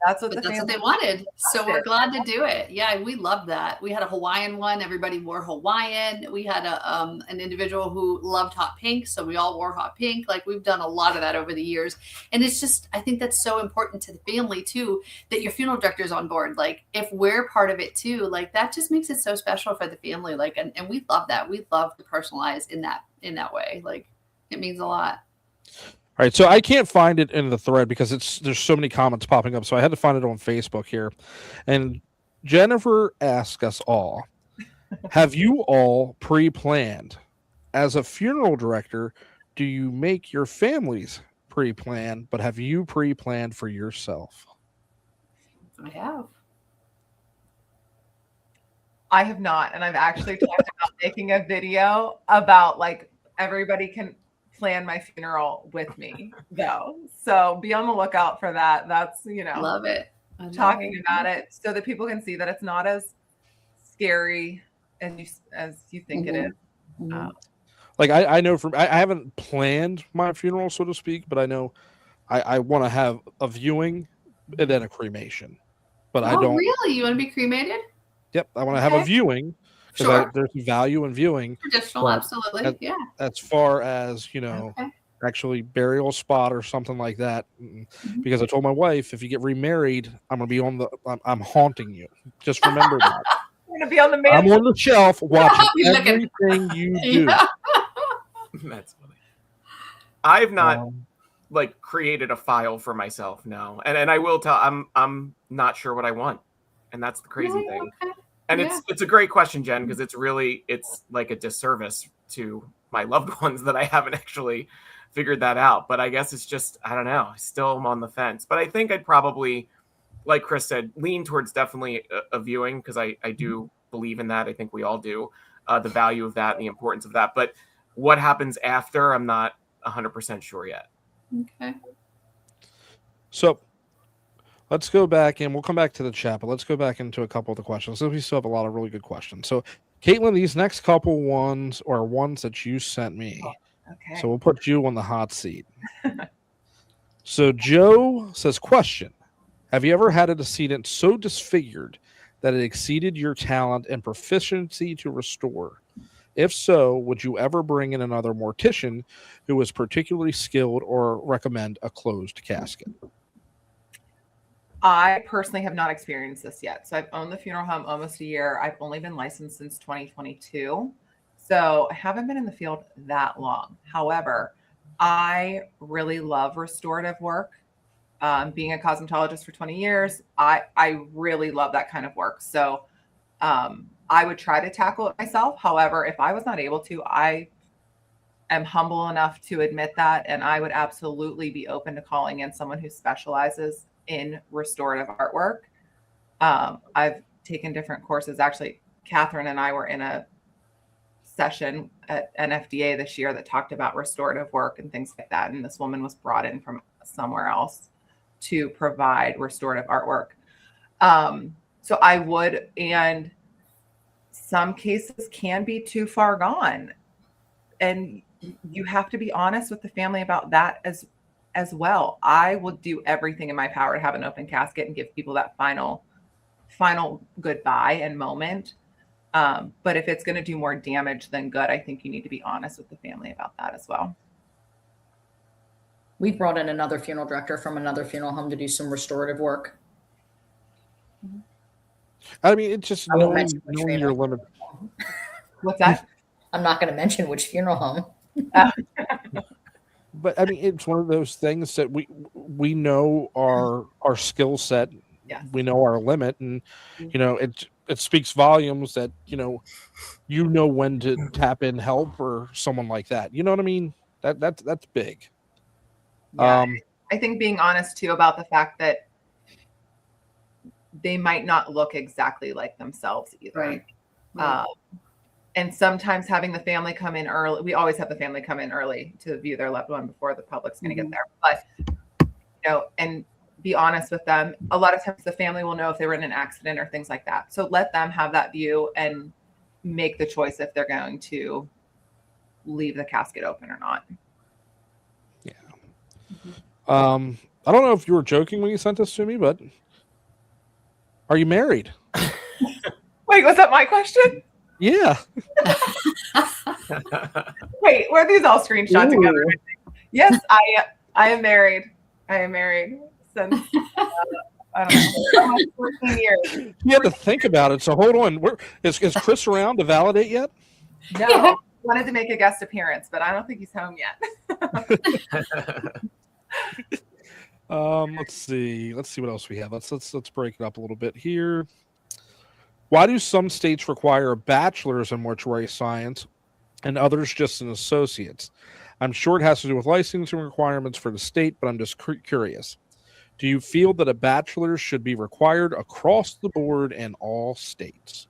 that's what But the that's what family they wanted. So we're wanted. glad to do it. Yeah, we love that. We had a Hawaiian one. Everybody wore Hawaiian. We had an individual who loved hot pink. So we all wore hot pink. Like we've done a lot of that over the years. And it's just, I think that's so important to the family too, that your funeral director is on board. Like if we're part of it too, like that just makes it so special for the family. Like, and we love that. We love to personalize in that way. Like it means a lot. All right, so I can't find it in the thread because there's so many comments popping up, so I had to find it on Facebook here. And Jennifer asked us all, have you all pre-planned? As a funeral director, do you make your families pre-plan, but have you pre-planned for yourself? I have. I have not. And I've actually talked about making a video about like everybody can plan my funeral with me though. So be on the lookout for that. That's, Love it. talking about it so that people can see that it's not as scary as you think it is. Like I know I haven't planned my funeral, so to speak, but I know I want to have a viewing and then a cremation. But I don't. Really? You want to be cremated? Yep, I want to have a viewing because Sure. there's value in viewing. Traditional, But absolutely. Yeah. As far as Okay. actually burial spot or something like that, because I told my wife, if you get remarried, I'm gonna be I'm haunting you. Just remember that. I'm gonna be on the I'm on the shelf watching Look at- everything you do. Yeah. That's funny. I've not like created a file for myself, no. And I will tell I'm not sure what I want. And that's the crazy thing. Okay. And Yeah. it's a great question, Jen, because it's like a disservice to my loved ones that I haven't actually figured that out. But I guess it's just, I don't know. I still am on the fence. But I think I'd probably, like Chris said, lean towards definitely a viewing because I do believe in that. I think we all do. The value of that and the importance of that. But what happens after, I'm not 100% sure yet. Okay. So let's go back and we'll come back to the chat, but let's go back into a couple of the questions. So we still have a lot of really good questions. So Katlyn, these next couple ones are ones that you sent me. Okay. So we'll put you on the hot seat. So Joe says, question, have you ever had a decedent so disfigured that it exceeded your talent and proficiency to restore? If so, would you ever bring in another mortician who was particularly skilled or recommend a closed casket? I personally have not experienced this yet. So I've owned the funeral home almost a year. I've only been licensed since 2022. So I haven't been in the field that long. However, I really love restorative work. Being a cosmetologist for 20 years, I really love that kind of work. So I would try to tackle it myself. However, if I was not able to, I am humble enough to admit that. And I would absolutely be open to calling in someone who specializes in restorative artwork. I've taken different courses. Actually, Katharine and I were in a session at NFDA this year that talked about restorative work and things like that. And this woman was brought in from somewhere else to provide restorative artwork. So I would, and some cases can be too far gone. And you have to be honest with the family about that as well. I will do everything in my power to have an open casket and give people that final goodbye and moment. But if it's going to do more damage than good, I think you need to be honest with the family about that as well. We brought in another funeral director from another funeral home to do some restorative work. I mean, it's just I won't knowing mention which your funeral. limit. What's that? I'm not going to mention which funeral home. But I mean, it's one of those things that we know our skill set. Yes. We know our limit, and it speaks volumes that you know when to tap in help or someone like that. You know what I mean? That's big. Yeah, I think being honest too about the fact that they might not look exactly like themselves either. Right. And sometimes having the family come in early, we always have the family come in early to view their loved one before the public's going to get there. But, and be honest with them. A lot of times the family will know if they were in an accident or things like that. So let them have that view and make the choice if they're going to leave the casket open or not. Yeah. I don't know if you were joking when you sent this to me, but are you married? Wait, was that my question? Yeah. Wait, were these all screenshot together? Yes, I am married. I am married since I don't know, almost 14 years. You had to think about it. So hold on. Is Chris around to validate yet? No, I wanted to make a guest appearance, but I don't think he's home yet. Let's see. Let's see what else we have. Let's break it up a little bit here. Why do some states require a bachelor's in mortuary science and others just an associate's? I'm sure it has to do with licensing requirements for the state, but I'm just curious. Do you feel that a bachelor's should be required across the board in all states?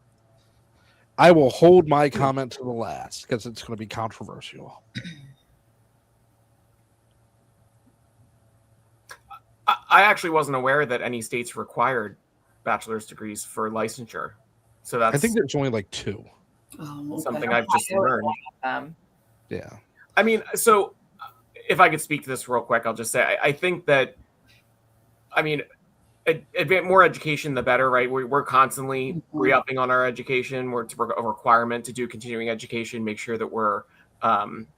I will hold my comment to the last because it's going to be controversial. I actually wasn't aware that any states required bachelor's degrees for licensure. So that's I think there's only like 2. Something I've just learned. Yeah. I mean, so if I could speak to this real quick, I'll just say I think that, I mean, more education, the better, right? We're constantly re-upping on our education. It's a requirement to do continuing education, make sure that we're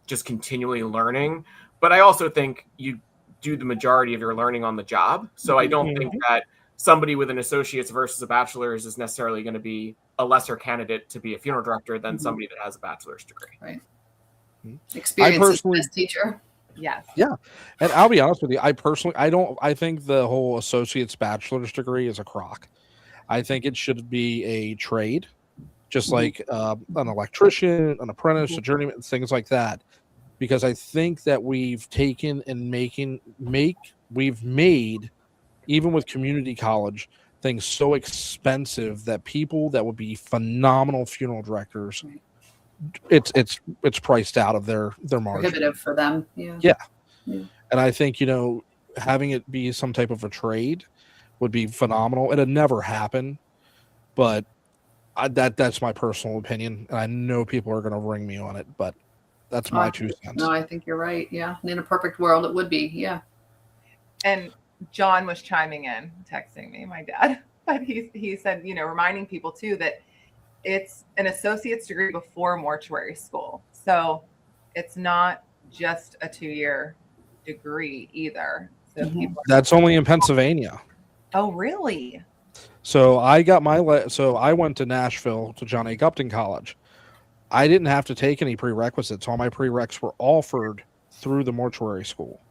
just continually learning. But I also think you do the majority of your learning on the job. So I don't think that somebody with an associate's versus a bachelor's is necessarily going to be a lesser candidate to be a funeral director than somebody that has a bachelor's degree. Right. Experience is the best teacher. Yes. Yeah. And I'll be honest with you. I think the whole associate's bachelor's degree is a crock. I think it should be a trade, just like an electrician, an apprentice, a journeyman, things like that. Because I think that we've taken and we've made, even with community college, things so expensive that people that would be phenomenal funeral directors, it's priced out of their margin. Prohibitive for them. Yeah. And I think, having it be some type of a trade would be phenomenal. It'd never happen, but that's my personal opinion. And I know people are going to ring me on it, but that's my 2 cents. No, I think you're right. Yeah. And in a perfect world, it would be. Yeah. And John was chiming in, texting me, my dad, but he said, reminding people too that it's an associate's degree before mortuary school. So it's not just a 2-year degree either. So that's only in Pennsylvania. Oh, really? So I got I went to Nashville to John A. Gupton College. I didn't have to take any prerequisites. All my prereqs were offered through the mortuary school.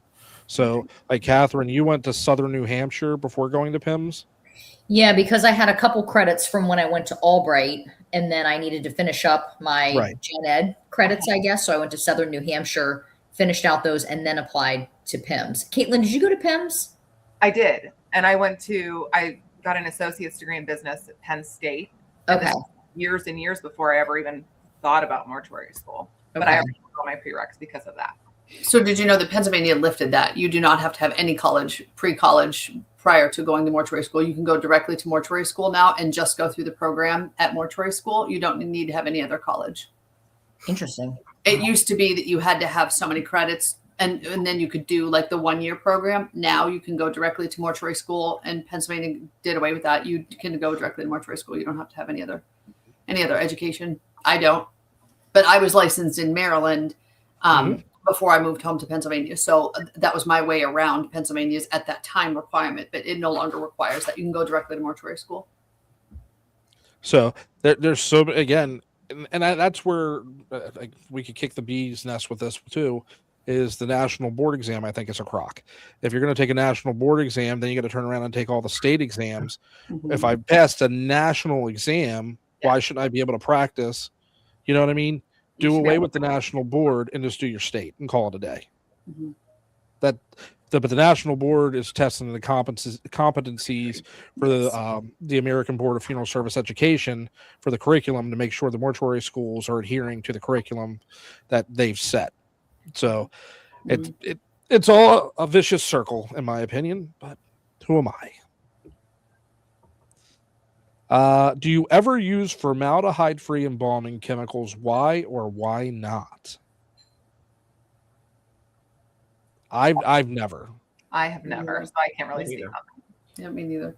So, like Katharine, you went to Southern New Hampshire before going to PIMS? Yeah, because I had a couple credits from when I went to Albright, and then I needed to finish up my Gen Ed credits, I guess. So I went to Southern New Hampshire, finished out those, and then applied to PIMS. Katlyn, did you go to PIMS? I did. And I got an associate's degree in business at Penn State. Okay. Years and years before I ever even thought about mortuary school. Okay. But I already got my prereqs because of that. So did you know that Pennsylvania lifted that? You do not have to have any pre-college prior to going to mortuary school. You can go directly to mortuary school now and just go through the program at mortuary school. You don't need to have any other college. Interesting. It used to be that you had to have so many credits and then you could do like the 1-year program. Now you can go directly to mortuary school, and Pennsylvania did away with that. You can go directly to mortuary school. You don't have to have any other education. I don't, but I was licensed in Maryland before I moved home to Pennsylvania. So that was my way around Pennsylvania's at that time requirement, but it no longer requires that. You can go directly to mortuary school. So there's so, again, and that's where we could kick the bee's nest with this too, is the national board exam. I think is a crock. If you're going to take a national board exam, then you got to turn around and take all the state exams. If I passed a national exam, why shouldn't I be able to practice? You know what I mean? Do away with the national board and just do your state and call it a day. But the national board is testing the competencies for the American Board of Funeral Service Education for the curriculum to make sure the mortuary schools are adhering to the curriculum that they've set. So it's all a vicious circle, in my opinion. But who am I? Do you ever use formaldehyde-free embalming chemicals? Why or why not? I've never. I have never, so I can't really Me speak neither. on that. Yeah, me neither.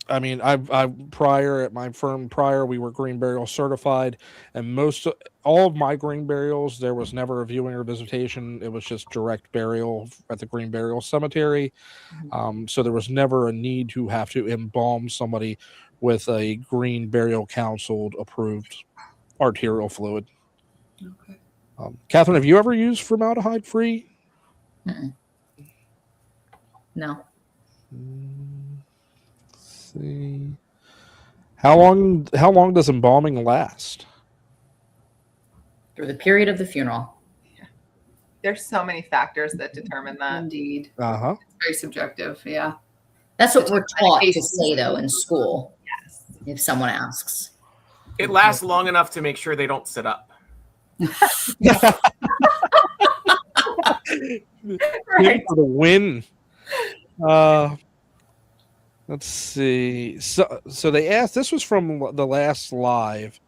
I mean, I prior at my firm prior, we were green burial certified, and all of my green burials, there was never a viewing or visitation. It was just direct burial at the green burial cemetery. So there was never a need to have to embalm somebody with a green burial council approved arterial fluid. Okay. Katharine, have you ever used formaldehyde free? Mm-mm. No. Let's see. How long does embalming last? Through the period of the funeral. There's so many factors that determine that. Indeed. Uh-huh. It's very subjective. Yeah. That's what we're taught to Medications. say, though, in school, Yes. if someone asks. It lasts long enough to make sure they don't sit up. Right. For the win. Let's see. So they asked, this was from the last live.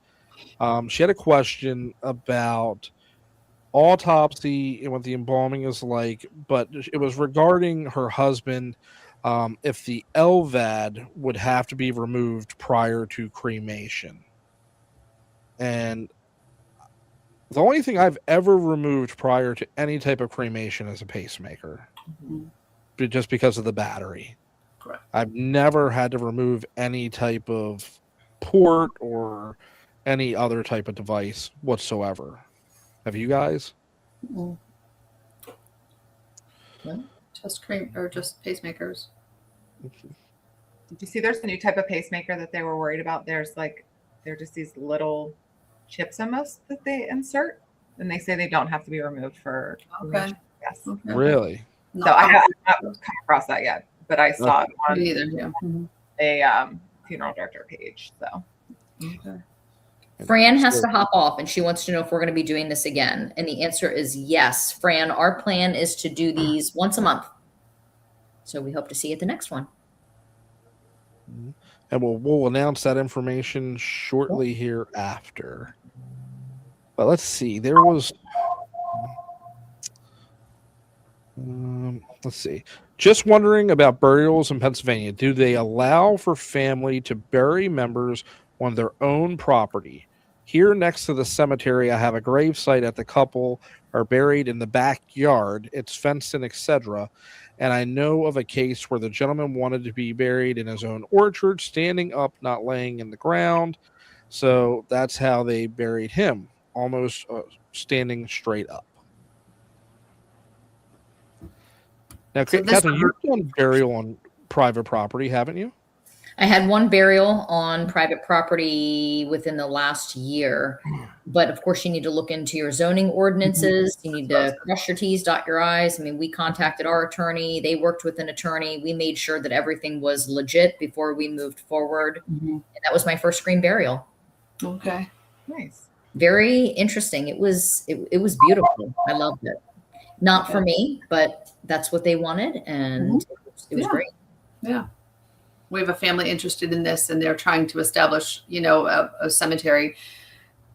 She had a question about autopsy and what the embalming is like, but it was regarding her husband, if the LVAD would have to be removed prior to cremation. And the only thing I've ever removed prior to any type of cremation is a pacemaker, just because of the battery. Correct. I've never had to remove any type of port or any other type of device whatsoever. Have you guys? Mm. Just just pacemakers. Did you see there's a new type of pacemaker that they were worried about? They're just these little chips almost that they insert, and they say they don't have to be removed for Okay. Yes. Okay. Really? So I haven't come across that yet, but I saw it on Me either. Yeah. Mhm. a funeral director page. So Okay. Fran has to hop off, and she wants to know if we're going to be doing this again. And the answer is yes. Fran, our plan is to do these once a month. So we hope to see you at the next one. And we'll announce that information shortly hereafter. But let's see. There was... let's see. Just wondering about burials in Pennsylvania. Do they allow for family to bury members on their own property? Here next to the cemetery, I have a grave site at the couple are buried in the backyard. It's fenced in, etc. And I know of a case where the gentleman wanted to be buried in his own orchard, standing up, not laying in the ground. So that's how they buried him, almost standing straight up. Now, So this Katharine, you've done burial on private property, haven't you? I had one burial on private property within the last year. But of course, you need to look into your zoning ordinances. You need to cross your T's, dot your I's. I mean, we contacted our attorney. They worked with an attorney. We made sure that everything was legit before we moved forward. And that was my first screen burial. Okay. nice. Very interesting. It was beautiful. I loved it. Not for me, but that's what they wanted, and it was great. Yeah. We have a family interested in this, and they're trying to establish, a cemetery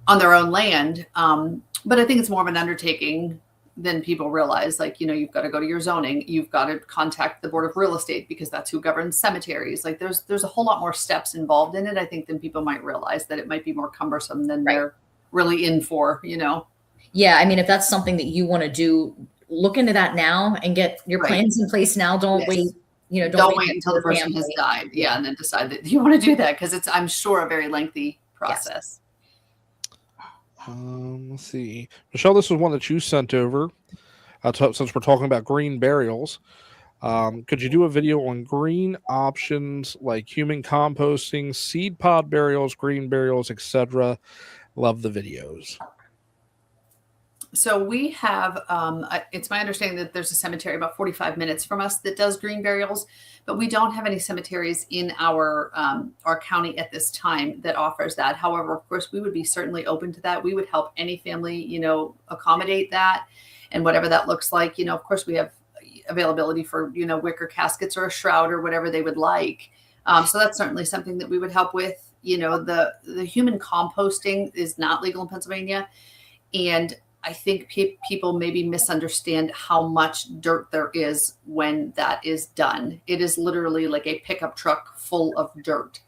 on their own land. But I think it's more of an undertaking than people realize. Like, you've got to go to your zoning. You've got to contact the Board of Real Estate because that's who governs cemeteries. Like, there's a whole lot more steps involved in it, I think, than people might realize, that it might be more cumbersome than they're really in for, Yeah, I mean, if that's something that you want to do, look into that now and get your plans in place now. Don't wait. Don't wait until the person has died. Yeah, and then decide that you want to do that, because it's, I'm sure, a very lengthy process. Let's see, Michelle, this is one that you sent over. Since we're talking about green burials, could you do a video on green options like human composting, seed pod burials, green burials, etc.? Love the videos. So we have, it's my understanding that there's a cemetery about 45 minutes from us that does green burials, but we don't have any cemeteries in our county at this time that offers that. However, of course, we would be certainly open to that. We would help any family, accommodate that, and whatever that looks like. Of course, we have availability for, wicker caskets or a shroud or whatever they would like. So that's certainly something that we would help with. The human composting is not legal in Pennsylvania. And I think people maybe misunderstand how much dirt there is when that is done. It is literally like a pickup truck full of dirt,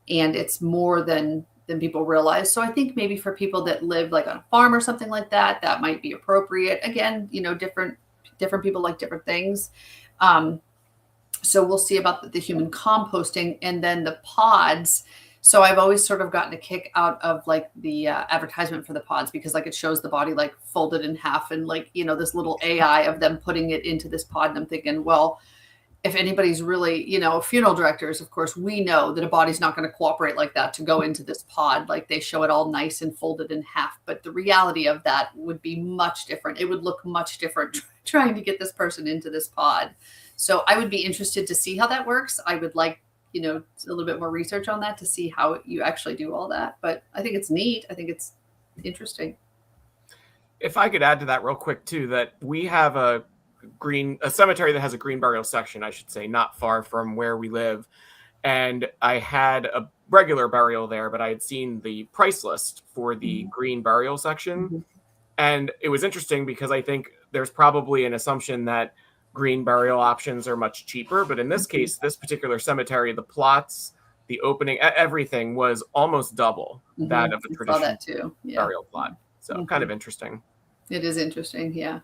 and it's more than people realize. So I think maybe for people that live like on a farm or something like that, that might be appropriate. Again, different people like different things. So we'll see about the human composting, and then the pods. So I've always sort of gotten a kick out of like the advertisement for the pods, because like it shows the body like folded in half, and like, this little AI of them putting it into this pod. And I'm thinking, well, if anybody's really, funeral directors, of course, we know that a body's not going to cooperate like that to go into this pod. Like they show it all nice and folded in half. But the reality of that would be much different. It would look much different trying to get this person into this pod. So I would be interested to see how that works. I would like, a little bit more research on that to see how you actually do all that. But I think it's neat. I think it's interesting. If I could add to that real quick too, that we have a cemetery that has a green burial section, I should say, not far from where we live. And I had a regular burial there, but I had seen the price list for the green burial section. And it was interesting because I think there's probably an assumption that green burial options are much cheaper. But in this case, this particular cemetery, the plots, the opening, everything was almost double that of a traditional burial plot. So kind of interesting. It is interesting. Yeah.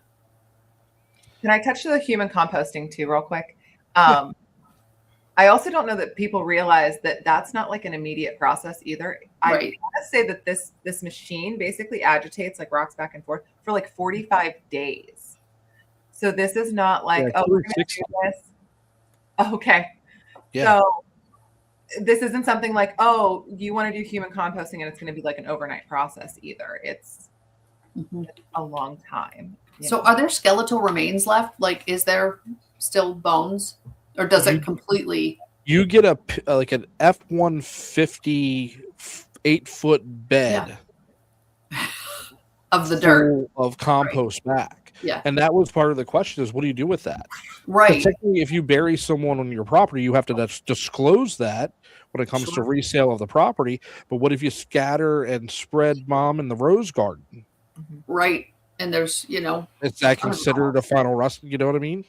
Can I touch the human composting too, real quick? I also don't know that people realize that that's not like an immediate process either. I want to say that this machine basically agitates like rocks back and forth for like 45 days. So this is not like, we're going to do this. Okay. Yeah. So this isn't something like, you want to do human composting and it's going to be like an overnight process either. It's a long time. So are there skeletal remains left? Like, is there still bones, or does it completely? You get like an F-150 8-foot bed of the dirt of compost back. Yeah. And that was part of the question is, what do you do with that? Right. Particularly if you bury someone on your property, you have to disclose that when it comes to resale of the property. But what if you scatter and spread mom in the rose garden? Right. And there's, is that considered a final rust? You know what I mean?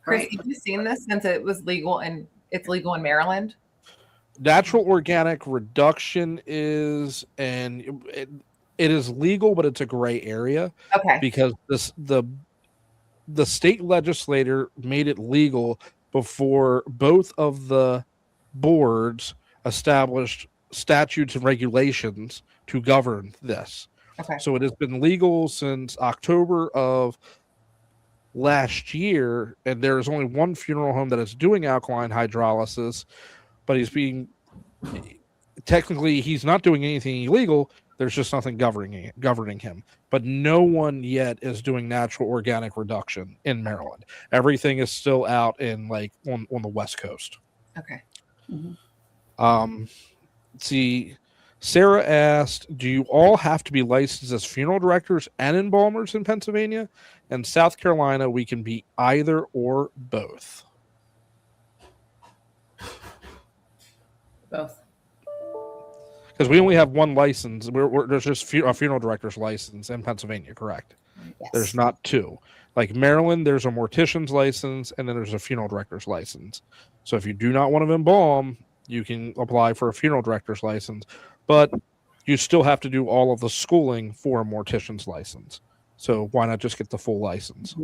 Chris, have you seen this since it was legal and it's legal in Maryland? Natural organic reduction is, and it is legal, but it's a gray area. Okay. Because the state legislator made it legal before both of the boards established statutes and regulations to govern this. Okay. So it has been legal since October of last year, and there is only one funeral home that is doing alkaline hydrolysis, but technically he's not doing anything illegal. There's just nothing governing him. But no one yet is doing natural organic reduction in Maryland. Everything is still out in on the West Coast. Okay. See, Sarah asked, do you all have to be licensed as funeral directors and embalmers in Pennsylvania? And South Carolina, we can be either or both. Both. Because we only have one license. There's just a funeral director's license in Pennsylvania, correct? Yes. There's not two. Like Maryland, there's a mortician's license, and then there's a funeral director's license. So if you do not want to embalm, you can apply for a funeral director's license. But you still have to do all of the schooling for a mortician's license. So why not just get the full license?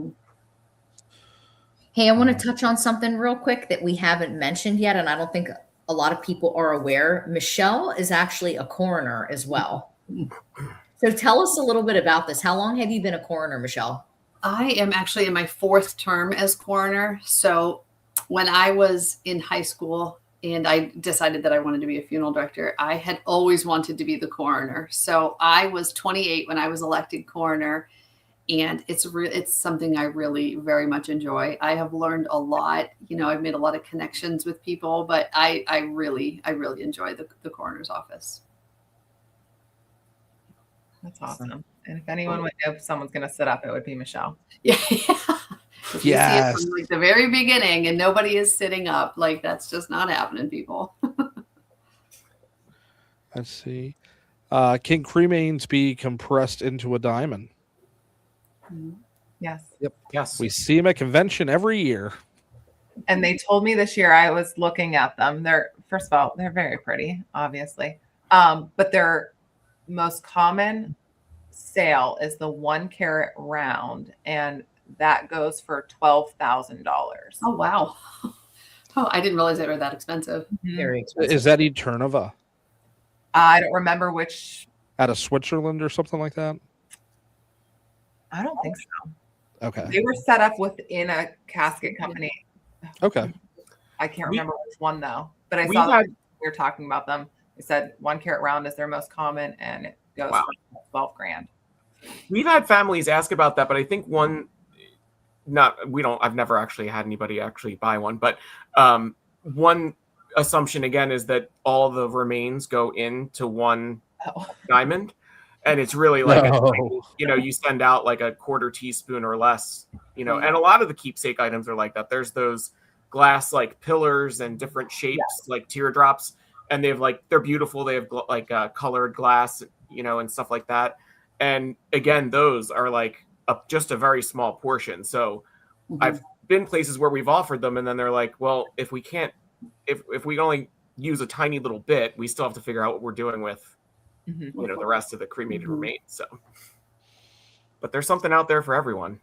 Hey, I want to touch on something real quick that we haven't mentioned yet, and I don't think a lot of people are aware. Michelle is actually a coroner as well. So tell us a little bit about this. How long have you been a coroner, Michelle? I am actually in my 4th term as coroner. So when I was in high school and I decided that I wanted to be a funeral director, I had always wanted to be the coroner. So I was 28 when I was elected coroner. And it's something I really very much enjoy. I have learned a lot. I've made a lot of connections with people, but I really enjoy the coroner's office. That's awesome. And if anyone would know if someone's going to sit up, it would be Michelle. Yeah. Yes. You see it from the very beginning, and nobody is sitting up. That's just not happening, people. Let's see. Can cremains be compressed into a diamond? Yes. Yes. We see them at convention every year. And they told me this year, I was looking at them. They're, first of all, they're very pretty, obviously. But their most common sale is the 1 carat round, and that goes for $12,000. Oh, wow. Oh, I didn't realize they were that expensive. Very expensive. Is that Eternova I don't remember which. out of Switzerland or something like that? I don't think so. Okay. They were set up within a casket company. Okay. I can't remember which one though, but I we saw that had- we were talking about them. They said 1 carat round is their most common, and it goes Wow. for 12 grand. We've had families ask about that, but I think I've never actually had anybody actually buy one, but one assumption again is that all the remains go into one Oh. diamond, and it's really like No. you send out like a quarter teaspoon or less, and a lot of the keepsake items are like that. There's those glass like pillars and different shapes like teardrops, and they're beautiful. They have colored glass, and stuff like that. And again, those are like just a very small portion. So I've been places where we've offered them, and then they're like, well, if we only use a tiny little bit, we still have to figure out what we're doing with, the rest of the cremated remains. So, but there's something out there for everyone.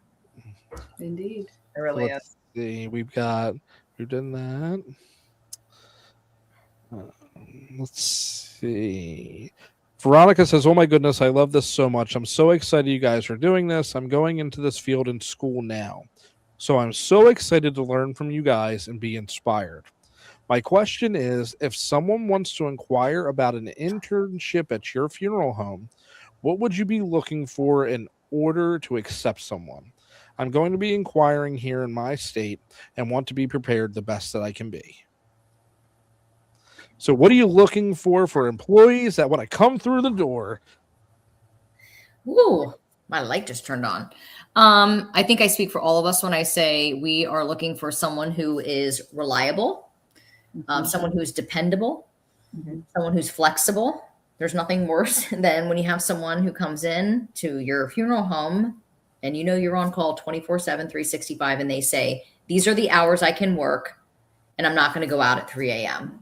Indeed. It really Let's is. see. We've done that. Let's see. Veronica says, "Oh my goodness, I love this so much. I'm so excited you guys are doing this. I'm going into this field in school now. So I'm so excited to learn from you guys and be inspired. My question is, if someone wants to inquire about an internship at your funeral home, what would you be looking for in order to accept someone? I'm going to be inquiring here in my state and want to be prepared the best that I can be." So what are you looking for employees that want to come through the door? Ooh, my light just turned on. I think I speak for all of us when I say we are looking for someone who is reliable, someone who's dependable, someone who's flexible. There's nothing worse than when you have someone who comes in to your funeral home and you're on call 24/7, 365, and they say, these are the hours I can work, and I'm not going to go out at 3 a.m.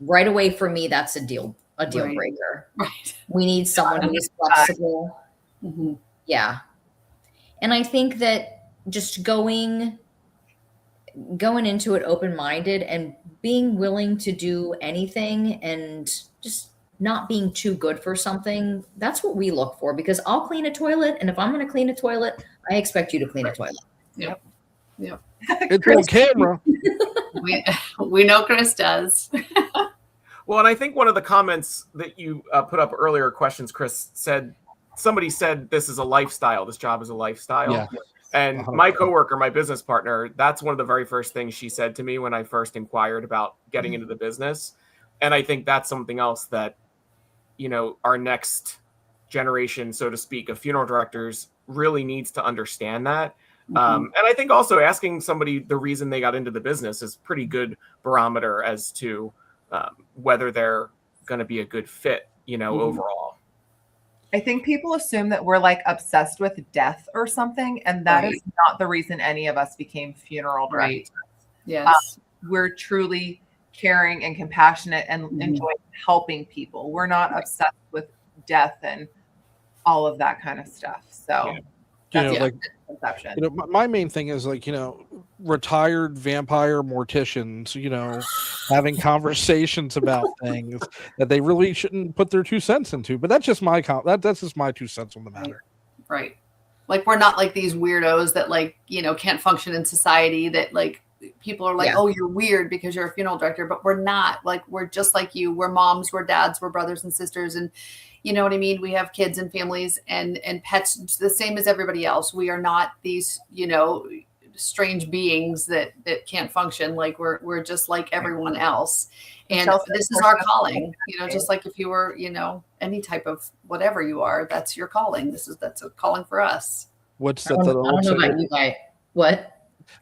Right away, for me, that's a deal breaker. Right. We need someone who is flexible. Yeah. And I think that just going into it open-minded and being willing to do anything and just not being too good for something, that's what we look for, because I'll clean a toilet, and if I'm going to clean a toilet, I expect you to clean a toilet. Yep. It's on camera. We know Chris does. Well, and I think one of the comments that you put up earlier, questions, Chris, somebody said this is a lifestyle. This job is a lifestyle. Yeah. And my coworker, my business partner, that's one of the very first things she said to me when I first inquired about getting into the business. And I think that's something else that, our next generation, so to speak, of funeral directors really needs to understand that. And I think also asking somebody the reason they got into the business is pretty good barometer as to whether they're going to be a good fit, overall. I think people assume that we're like obsessed with death or something, and that is not the reason any of us became funeral directors. Yes. We're truly caring and compassionate and enjoy helping people. We're not obsessed with death and all of that kind of stuff. So that's like conception. my main thing is retired vampire morticians, having conversations about things that they really shouldn't put their 2 cents into. But that's just that's just my 2 cents on the matter. Right. Like, we're not like these weirdos that can't function in society, that people are like, oh, you're weird because you're a funeral director, but we're not. Like, we're just like you. We're moms, we're dads, we're brothers and sisters. And you know what I mean? We have kids and families and pets the same as everybody else. We are not these, strange beings that can't function. Like, we're just like everyone else. And this is our calling, just like if you were, any type of whatever you are, that's your calling. That's a calling for us. What's that? I don't know about you guys. What?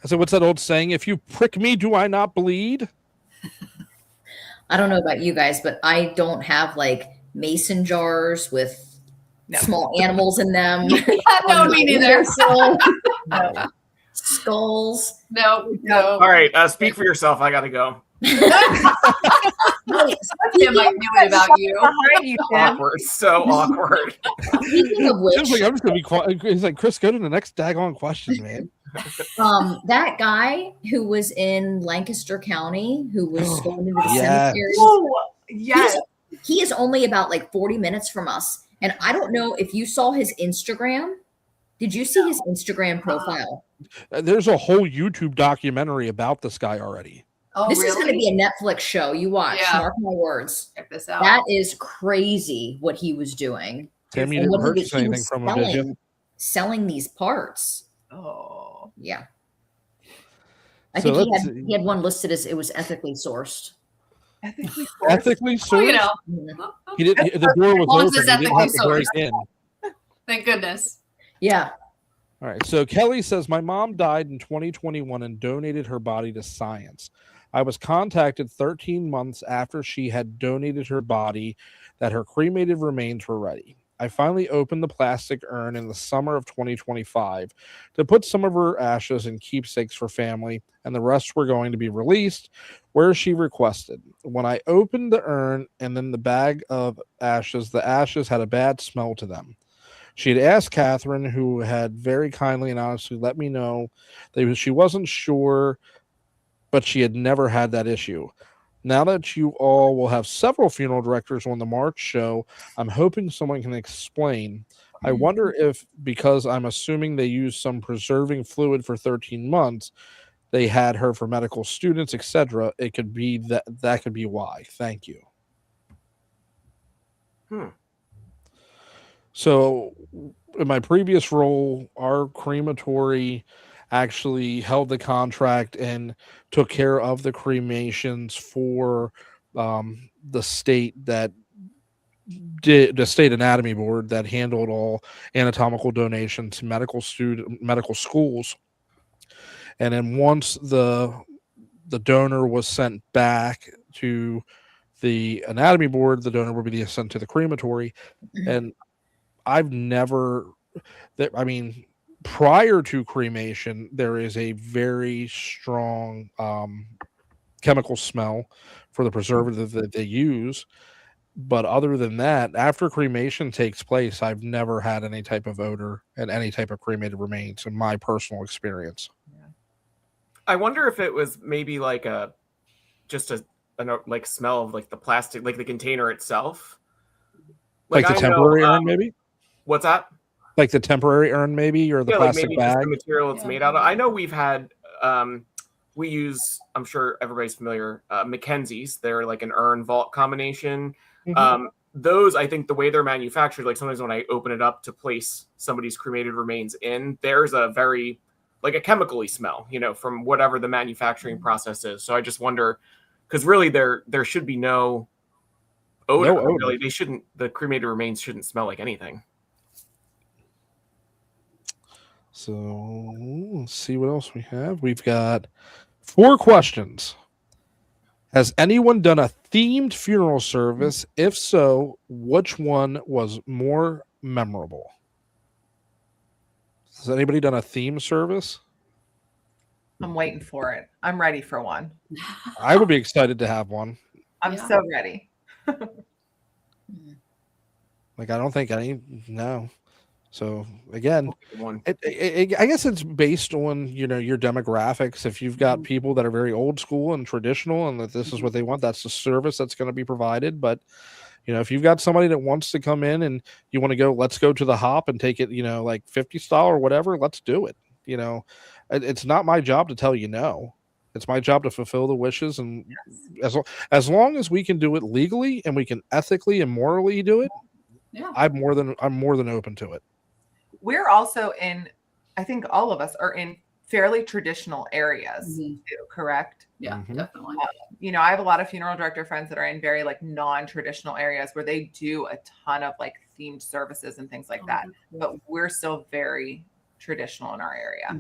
I said, what's that old saying? If you prick me, do I not bleed? I don't know about you guys, but I don't have mason jars with small animals in them. No, me neither. No. Skulls. No. All right, speak for yourself. I gotta go. Wait, Tim, I knew it about you. Behind you, Tim. Awkward, so awkward. speaking of which, Tim's like, I'm just gonna be quiet. He's like, Chris, go to the next daggone question, man. that guy who was in Lancaster County, who was going into the Yes. cemetery, Oh, yes. he is only about like 40 minutes from us. And I don't know if you saw his Instagram. Did you see his Instagram profile? There's a whole YouTube documentary about this guy already. Oh, This really? is going to be a Netflix show. You watch. Yeah. Mark my words. Check this out. That is crazy what he was doing. Tim, you And didn't what purchase he anything was from him, did you? selling these parts. Oh. Yeah. I So think let's he had one listed as it was ethically sourced. Ethically Ethically Oh, you sourced. know. He didn't. The door was Long as open. it's He didn't have ethically to break sourced. in. Thank goodness. Yeah. All right. So Kelly says, my mom died in 2021 and donated her body to science. I was contacted 13 months after she had donated her body that her cremated remains were ready. I finally opened the plastic urn in the summer of 2025 to put some of her ashes in keepsakes for family, and the rest were going to be released where she requested. When I opened the urn and then the bag of ashes, the ashes had a bad smell to them. She had asked Katharine, who had very kindly and honestly let me know that she wasn't sure, but she had never had that issue. Now that you all will have several funeral directors on the March show, I'm hoping someone can explain. I wonder if, because I'm assuming they used some preserving fluid for 13 months, they had her for medical students, etc. It could be that could be why. Thank you. So in my previous role, our crematory actually held the contract and took care of the cremations for the state the state anatomy board that handled all anatomical donations to medical schools. And then once the donor was sent back to the anatomy board, the donor would be sent to the crematory. And I've never, prior to cremation, there is a very strong chemical smell for the preservative that they use. But other than that, after cremation takes place, I've never had any type of odor and any type of cremated remains in my personal experience. I wonder if it was maybe like just a smell of like the plastic, like the container itself. Like the temporary urn, maybe? What's that? Like the temporary urn, maybe, or the plastic maybe bag? just the material it's made out of. I know we've had, we use, I'm sure everybody's familiar, Mackenzie's. They're like an urn vault combination. Mm-hmm. Those, I think the way they're manufactured, like sometimes when I open it up to place somebody's cremated remains in, there's a very, like a chemically smell, from whatever the manufacturing process is. So I just wonder, because really there should be no odor. Really, the cremated remains shouldn't smell like anything. So let's see what else we have. We've got 4 questions. Has anyone done a themed funeral service? If so, which one was more memorable? Has anybody done a theme service? I'm waiting for it. I'm ready for one. I would be excited to have one. I'm so ready. Like, I don't think no. So again, One. I guess it's based on, your demographics. If you've got people that are very old school and traditional and that this is what they want, that's the service that's going to be provided. But, if you've got somebody that wants to come in and you want to go, let's go to the hop and take it, like 50 style or whatever, let's do it. It's not my job to tell you no. It's my job to fulfill the wishes. And as long as we can do it legally and we can ethically and morally do it, I'm more than open to it. We're also I think all of us are in fairly traditional areas too, correct? Yeah, definitely. I have a lot of funeral director friends that are in very like non-traditional areas where they do a ton of like themed services and things like that. But we're still very traditional in our area.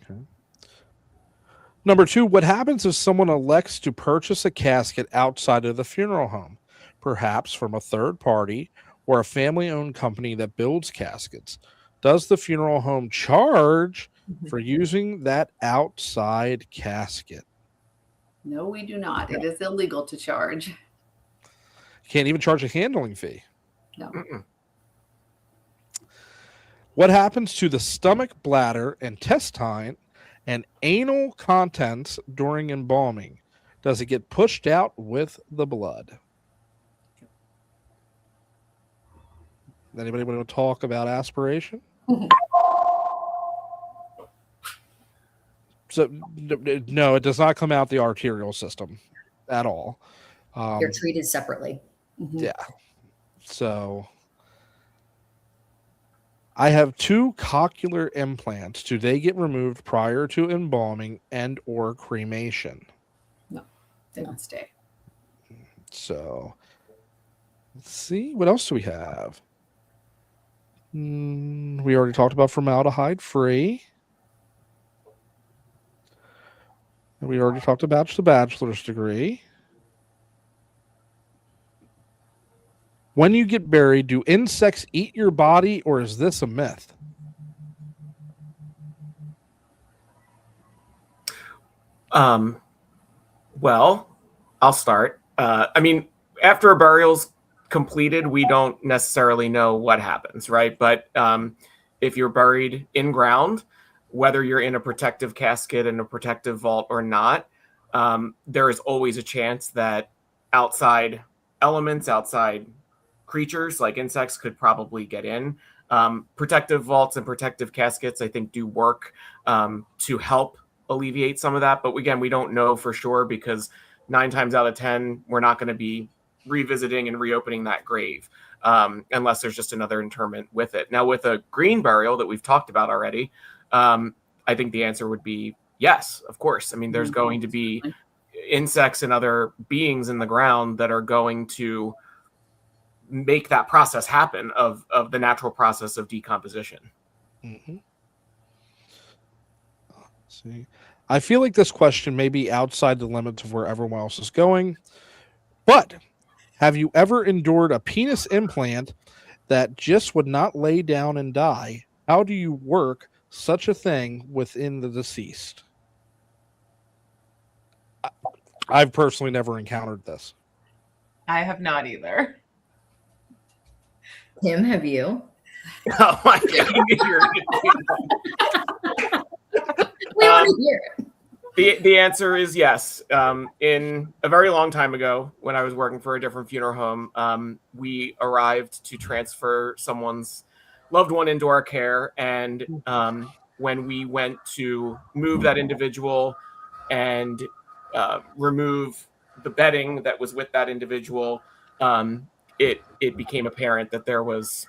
Okay. Number 2, what happens if someone elects to purchase a casket outside of the funeral home, perhaps from a third party, or a family-owned company that builds caskets, does the funeral home charge for using that outside casket? No, we do not. It is illegal to charge. Can't even charge a handling fee. No. Mm-mm. What happens to the stomach, bladder, intestine, and anal contents during embalming? Does it get pushed out with the blood? Anybody want to talk about aspiration? So no, it does not come out the arterial system at all. They're treated separately. Yeah. So I have 2 cochlear implants. Do they get removed prior to embalming and or cremation? No, they don't stay. So let's see. What else do we have? We already talked about formaldehyde free. We already talked about the bachelor's degree. When you get buried, do insects eat your body, or is this a myth? Well, I'll start. I mean, after a burial's completed, we don't necessarily know what happens, right? But if you're buried in ground, whether you're in a protective casket in a protective vault or not, there is always a chance that outside elements, outside creatures like insects could probably get in. Protective vaults and protective caskets, I think, do work to help alleviate some of that. But again, we don't know for sure because 9 times out of 10, we're not going to be revisiting and reopening that grave unless there's just another interment with it. Now, with a green burial that we've talked about already, I think the answer would be yes, of course. I mean, there's going to be insects and other beings in the ground that are going to make that process happen of the natural process of decomposition. Mm-hmm. Let's see. I feel like this question may be outside the limits of where everyone else is going, but have you ever endured a penis implant that just would not lay down and die? How do you work such a thing within the deceased? I've personally never encountered this. I have not either. Tim, have you? Oh my God. We want to hear it. The answer is yes. In a very long time ago, when I was working for a different funeral home, we arrived to transfer someone's loved one into our care. And when we went to move that individual and remove the bedding that was with that individual, it became apparent that there was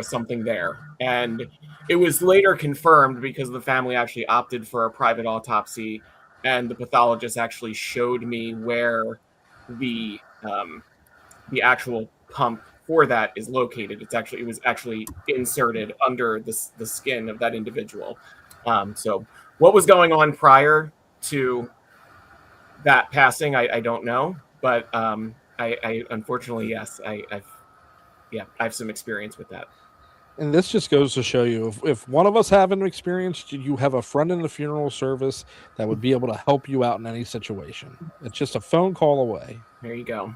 something there. And it was later confirmed because the family actually opted for a private autopsy, and the pathologist actually showed me where the actual pump for that is located. It was actually inserted under the skin of that individual. So what was going on prior to that passing, I don't know, but I unfortunately, yes, I have some experience with that. And this just goes to show you, if one of us haven't experienced, you have a friend in the funeral service that would be able to help you out in any situation. It's just a phone call away. There you go.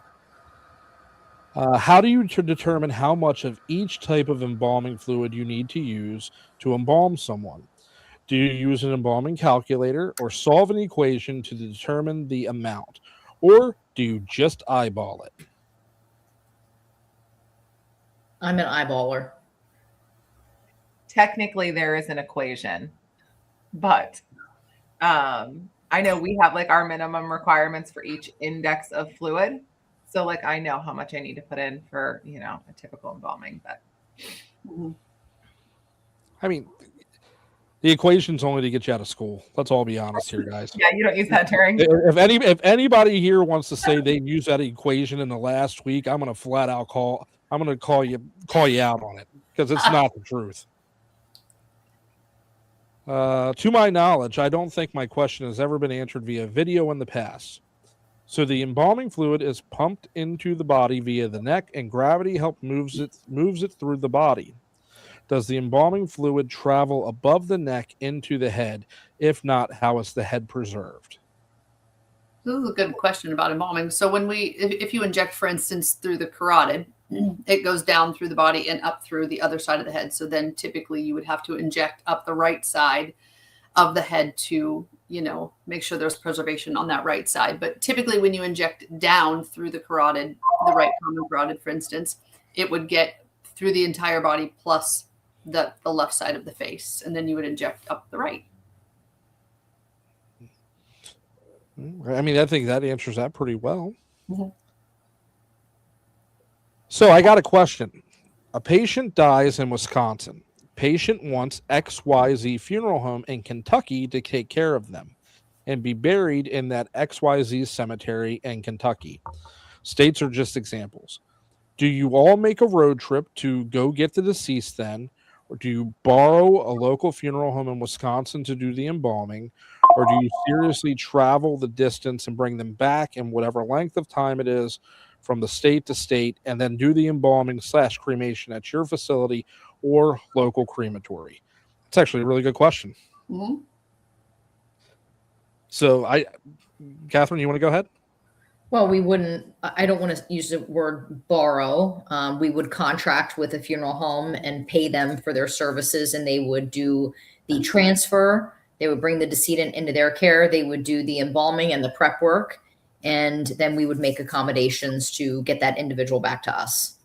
How do you determine how much of each type of embalming fluid you need to use to embalm someone? Do you use an embalming calculator or solve an equation to determine the amount? Or do you just eyeball it? I'm an eyeballer. Technically, there is an equation, but I know we have like our minimum requirements for each index of fluid. So like I know how much I need to put in for, a typical embalming. But I mean, the equation's only to get you out of school. Let's all be honest here, guys. Yeah, you don't use that during. If anybody here wants to say they used that equation in the last week, I'm going to flat out call you out on it because it's not the truth. To my knowledge, I don't think my question has ever been answered via video in the past. So the embalming fluid is pumped into the body via the neck, and gravity moves it through the body. Does the embalming fluid travel above the neck into the head? If not, how is the head preserved? This is a good question about embalming. So when if you inject, for instance, through the carotid, it goes down through the body and up through the other side of the head. So then typically you would have to inject up the right side of the head to, make sure there's preservation on that right side. But typically when you inject down through the carotid, the right common carotid, for instance, it would get through the entire body plus the left side of the face. And then you would inject up the right. I mean, I think that answers that pretty well. Mm-hmm. So I got a question. A patient dies in Wisconsin. Patient wants XYZ funeral home in Kentucky to take care of them and be buried in that XYZ cemetery in Kentucky. States are just examples. Do you all make a road trip to go get the deceased then? Or do you borrow a local funeral home in Wisconsin to do the embalming? Or do you seriously travel the distance and bring them back in whatever length of time it is from the state to state and then do the embalming / cremation at your facility or local crematory? It's actually a really good question. Mm-hmm. So Katharine, you want to go ahead? Well, I don't want to use the word borrow. We would contract with a funeral home and pay them for their services, and they would do the transfer. They would bring the decedent into their care. They would do the embalming and the prep work, and then we would make accommodations to get that individual back to us.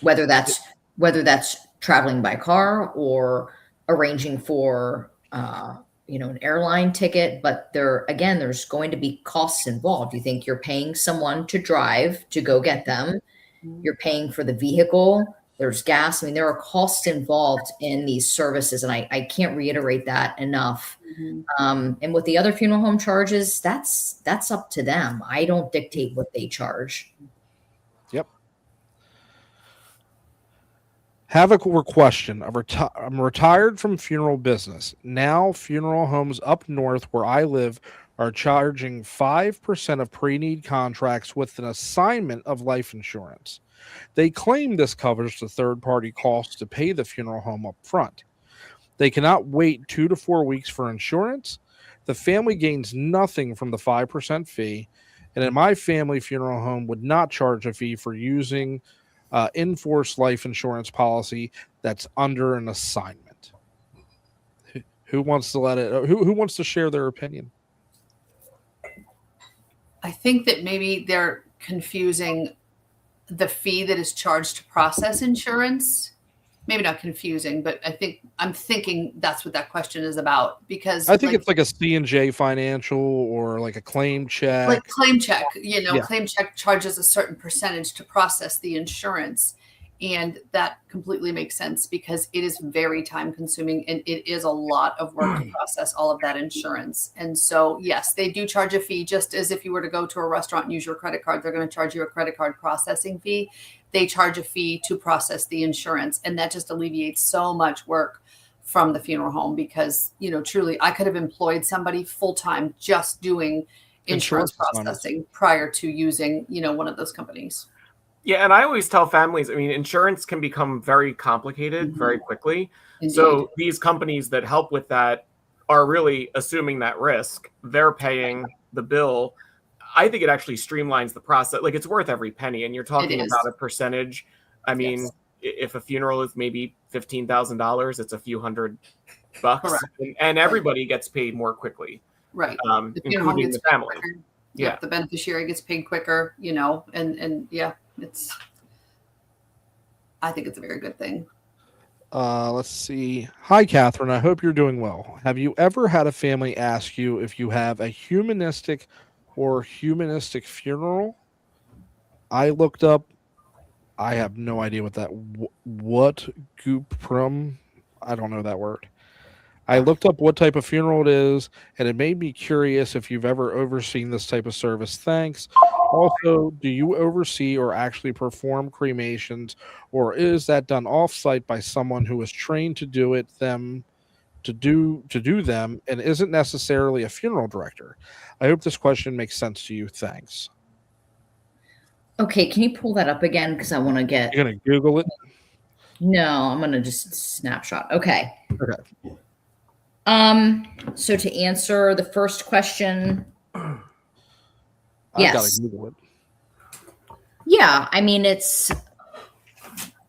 Whether that's traveling by car or arranging for an airline ticket, but there's going to be costs involved. You think you're paying someone to drive to go get them. You're paying for the vehicle. There's gas. I mean, there are costs involved in these services, and I can't reiterate that enough. Mm-hmm. And with the other funeral home charges, that's up to them. I don't dictate what they charge. Yep. Have a question. I'm retired from funeral business. Now funeral homes up north where I live are charging 5% of pre-need contracts with an assignment of life insurance. They claim this covers the third-party costs to pay the funeral home up front. They cannot wait 2 to 4 weeks for insurance. The family gains nothing from the 5% fee, and in my family funeral home would not charge a fee for using in-force life insurance policy that's under an assignment. Who wants to who wants to share their opinion? I think that maybe they're confusing the fee that is charged to process insurance. Maybe not confusing, but I'm thinking that's what that question is about, because I think it's like a C&J Financial or like a claim check. Like claim check, Claim check charges a certain percentage to process the insurance. And that completely makes sense because it is very time consuming and it is a lot of work to process all of that insurance. And so, yes, they do charge a fee, just as if you were to go to a restaurant and use your credit card, they're going to charge you a credit card processing fee. They charge a fee to process the insurance. And that just alleviates so much work from the funeral home because, truly I could have employed somebody full time just doing insurance processing prior to using, one of those companies. Yeah, and I always tell families, insurance can become very complicated very quickly. Indeed. So these companies that help with that are really assuming that risk. They're paying the bill. I think it actually streamlines the process. Like, it's worth every penny. And you're talking about a percentage. Yes. If a funeral is maybe $15,000, it's a few $100. Correct. And everybody gets paid more quickly. Right. Including the family. Yeah. The beneficiary gets paid quicker, and I think it's a very good thing. Let's see. Hi, Katharine. I hope you're doing well. Have you ever had a family ask you if you have a humanistic or humanistic funeral? I looked up. I have no idea what that. What gooprum? I don't know that word. I looked up what type of funeral it is, and it made me curious if you've ever overseen this type of service. Thanks. Also, do you oversee or actually perform cremations, or is that done off-site by someone who is trained to do it to do them and isn't necessarily a funeral director? I hope this question makes sense to you. Thanks. Okay, can you pull that up again? Because I want to get. You're gonna Google it. No, I'm gonna just snapshot. Okay. Okay. So to answer the first question, I yes. gotta Google it. Yeah, I mean,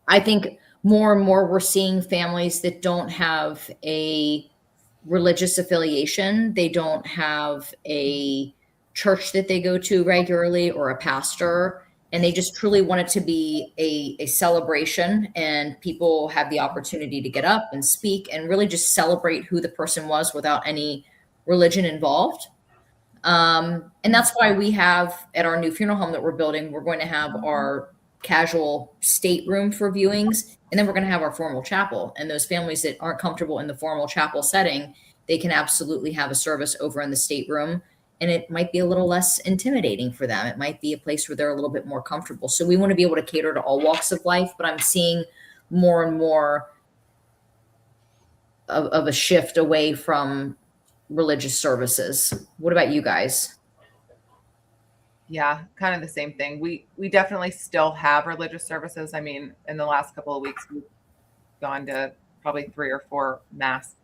I think more and more we're seeing families that don't have a religious affiliation. They don't have a church that they go to regularly or a pastor, and they just truly want it to be a celebration, and people have the opportunity to get up and speak and really just celebrate who the person was without any religion involved. And that's why we have at our new funeral home that we're building, we're going to have our casual stateroom for viewings, and then we're going to have our formal chapel. And those families that aren't comfortable in the formal chapel setting, they can absolutely have a service over in the stateroom, and it might be a little less intimidating for them. It might be a place where they're a little bit more comfortable. So we want to be able to cater to all walks of life, but I'm seeing more and more of a shift away from religious services. What about you guys? Yeah, kind of the same thing. We definitely still have religious services. I mean, in the last couple of weeks, we've gone to probably 3 or 4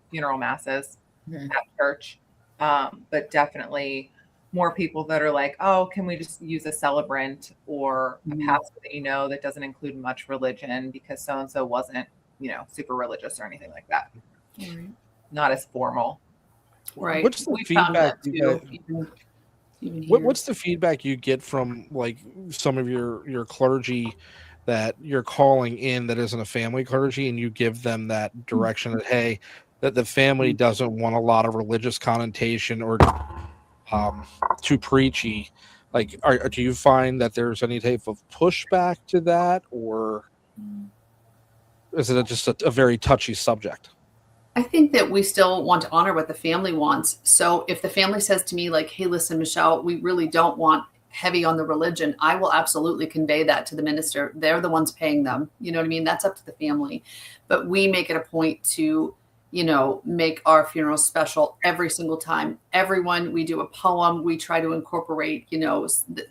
funeral masses at church. But definitely more people that are like, oh, can we just use a celebrant or a pastor that you know that doesn't include much religion because so-and-so wasn't, super religious or anything like that. Right. Not as formal. Right. What's the feedback what's the feedback you get from like some of your clergy that you're calling in that isn't a family clergy, and you give them that direction that, hey, that the family doesn't want a lot of religious connotation or too preachy? Like, do you find that there's any type of pushback to that, or is it just a very touchy subject? I think that we still want to honor what the family wants. So if the family says to me like, hey, listen, Michelle, we really don't want heavy on the religion, I will absolutely convey that to the minister. They're the ones paying them. You know what I mean? That's up to the family. But we make it a point to, make our funerals special every single time. Everyone, we do a poem. We try to incorporate,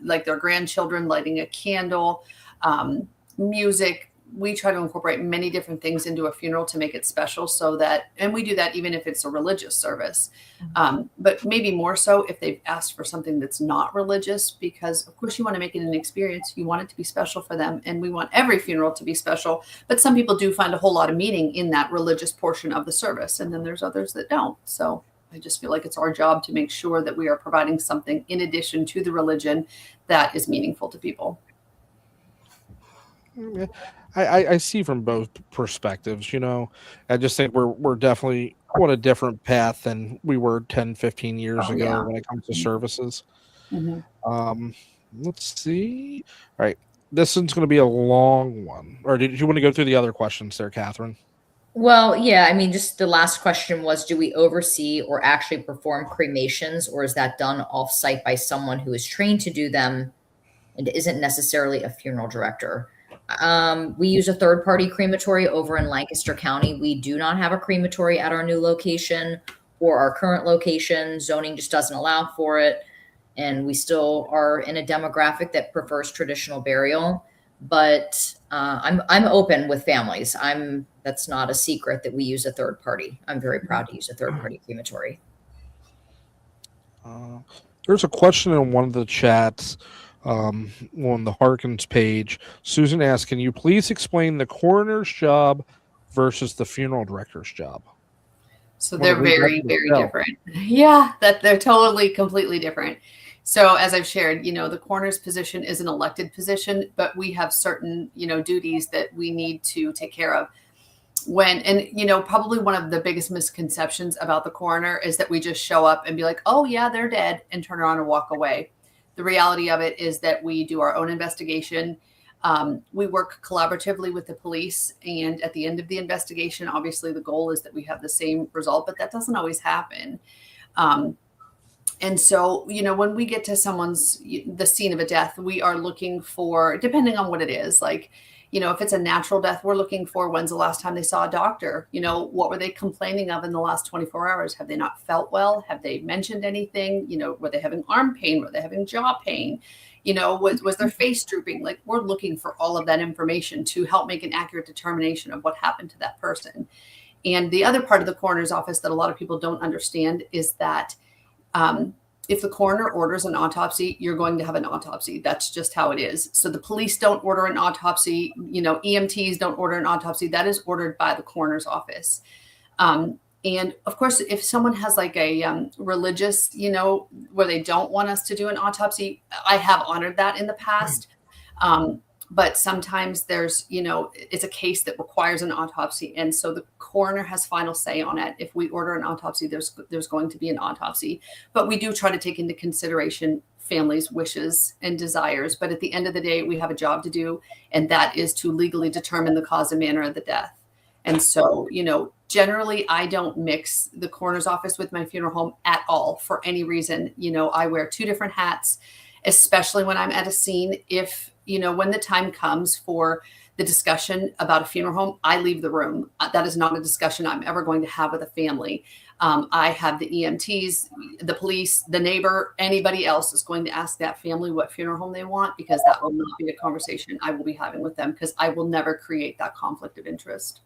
like their grandchildren lighting a candle, music. We try to incorporate many different things into a funeral to make it special and we do that even if it's a religious service. But maybe more so if they've asked for something that's not religious, because of course you want to make it an experience. You want it to be special for them. And we want every funeral to be special. But some people do find a whole lot of meaning in that religious portion of the service. And then there's others that don't. So I just feel like it's our job to make sure that we are providing something in addition to the religion that is meaningful to people. I see from both perspectives. I just think we're definitely on a different path than we were 10, 15 years ago when it comes to services. Let's see. All right. This one's going to be a long one. Or did you want to go through the other questions there, Katharine? Well, yeah, I mean, just the last question was, do we oversee or actually perform cremations, or is that done off-site by someone who is trained to do them and isn't necessarily a funeral director? We use a third-party crematory over in Lancaster County. We do not have a crematory at our new location or our current location. Zoning just doesn't allow for it. And we still are in a demographic that prefers traditional burial. But I'm open with families. That's not a secret that we use a third party. I'm very proud to use a third-party crematory. There's a question in one of the chats on the Harkins page. Susan asks, can you please explain the coroner's job versus the funeral director's job? So they're very, very different. Yeah, that they're totally, completely different. So as I've shared, the coroner's position is an elected position, but we have certain, duties that we need to take care of. Probably one of the biggest misconceptions about the coroner is that we just show up and be like, oh yeah, they're dead, and turn around and walk away. The reality of it is that we do our own investigation. We work collaboratively with the police, and at the end of the investigation, obviously the goal is that we have the same result, but that doesn't always happen. And so, when we get to the scene of a death, we are looking for, depending on what it is, like, if it's a natural death, we're looking for when's the last time they saw a doctor. What were they complaining of in the last 24 hours? Have they not felt well? Have they mentioned anything? Were they having arm pain? Were they having jaw pain? Was their face drooping? Like, we're looking for all of that information to help make an accurate determination of what happened to that person. And the other part of the coroner's office that a lot of people don't understand is that if the coroner orders an autopsy, you're going to have an autopsy. That's just how it is. So the police don't order an autopsy. EMTs don't order an autopsy. That is ordered by the coroner's office. And of course, if someone has like a religious, where they don't want us to do an autopsy, I have honored that in the past. But sometimes there's, it's a case that requires an autopsy. And so the coroner has final say on it. If we order an autopsy, there's going to be an autopsy. But we do try to take into consideration families' wishes and desires. But at the end of the day, we have a job to do, and that is to legally determine the cause and manner of the death. And so, generally, I don't mix the coroner's office with my funeral home at all for any reason. I wear two different hats, especially when I'm at a scene. If, when the time comes for the discussion about a funeral home, I leave the room. That is not a discussion I'm ever going to have with a family. I have the EMTs, the police, the neighbor, anybody else is going to ask that family what funeral home they want, because that will not be a conversation I will be having with them, because I will never create that conflict of interest.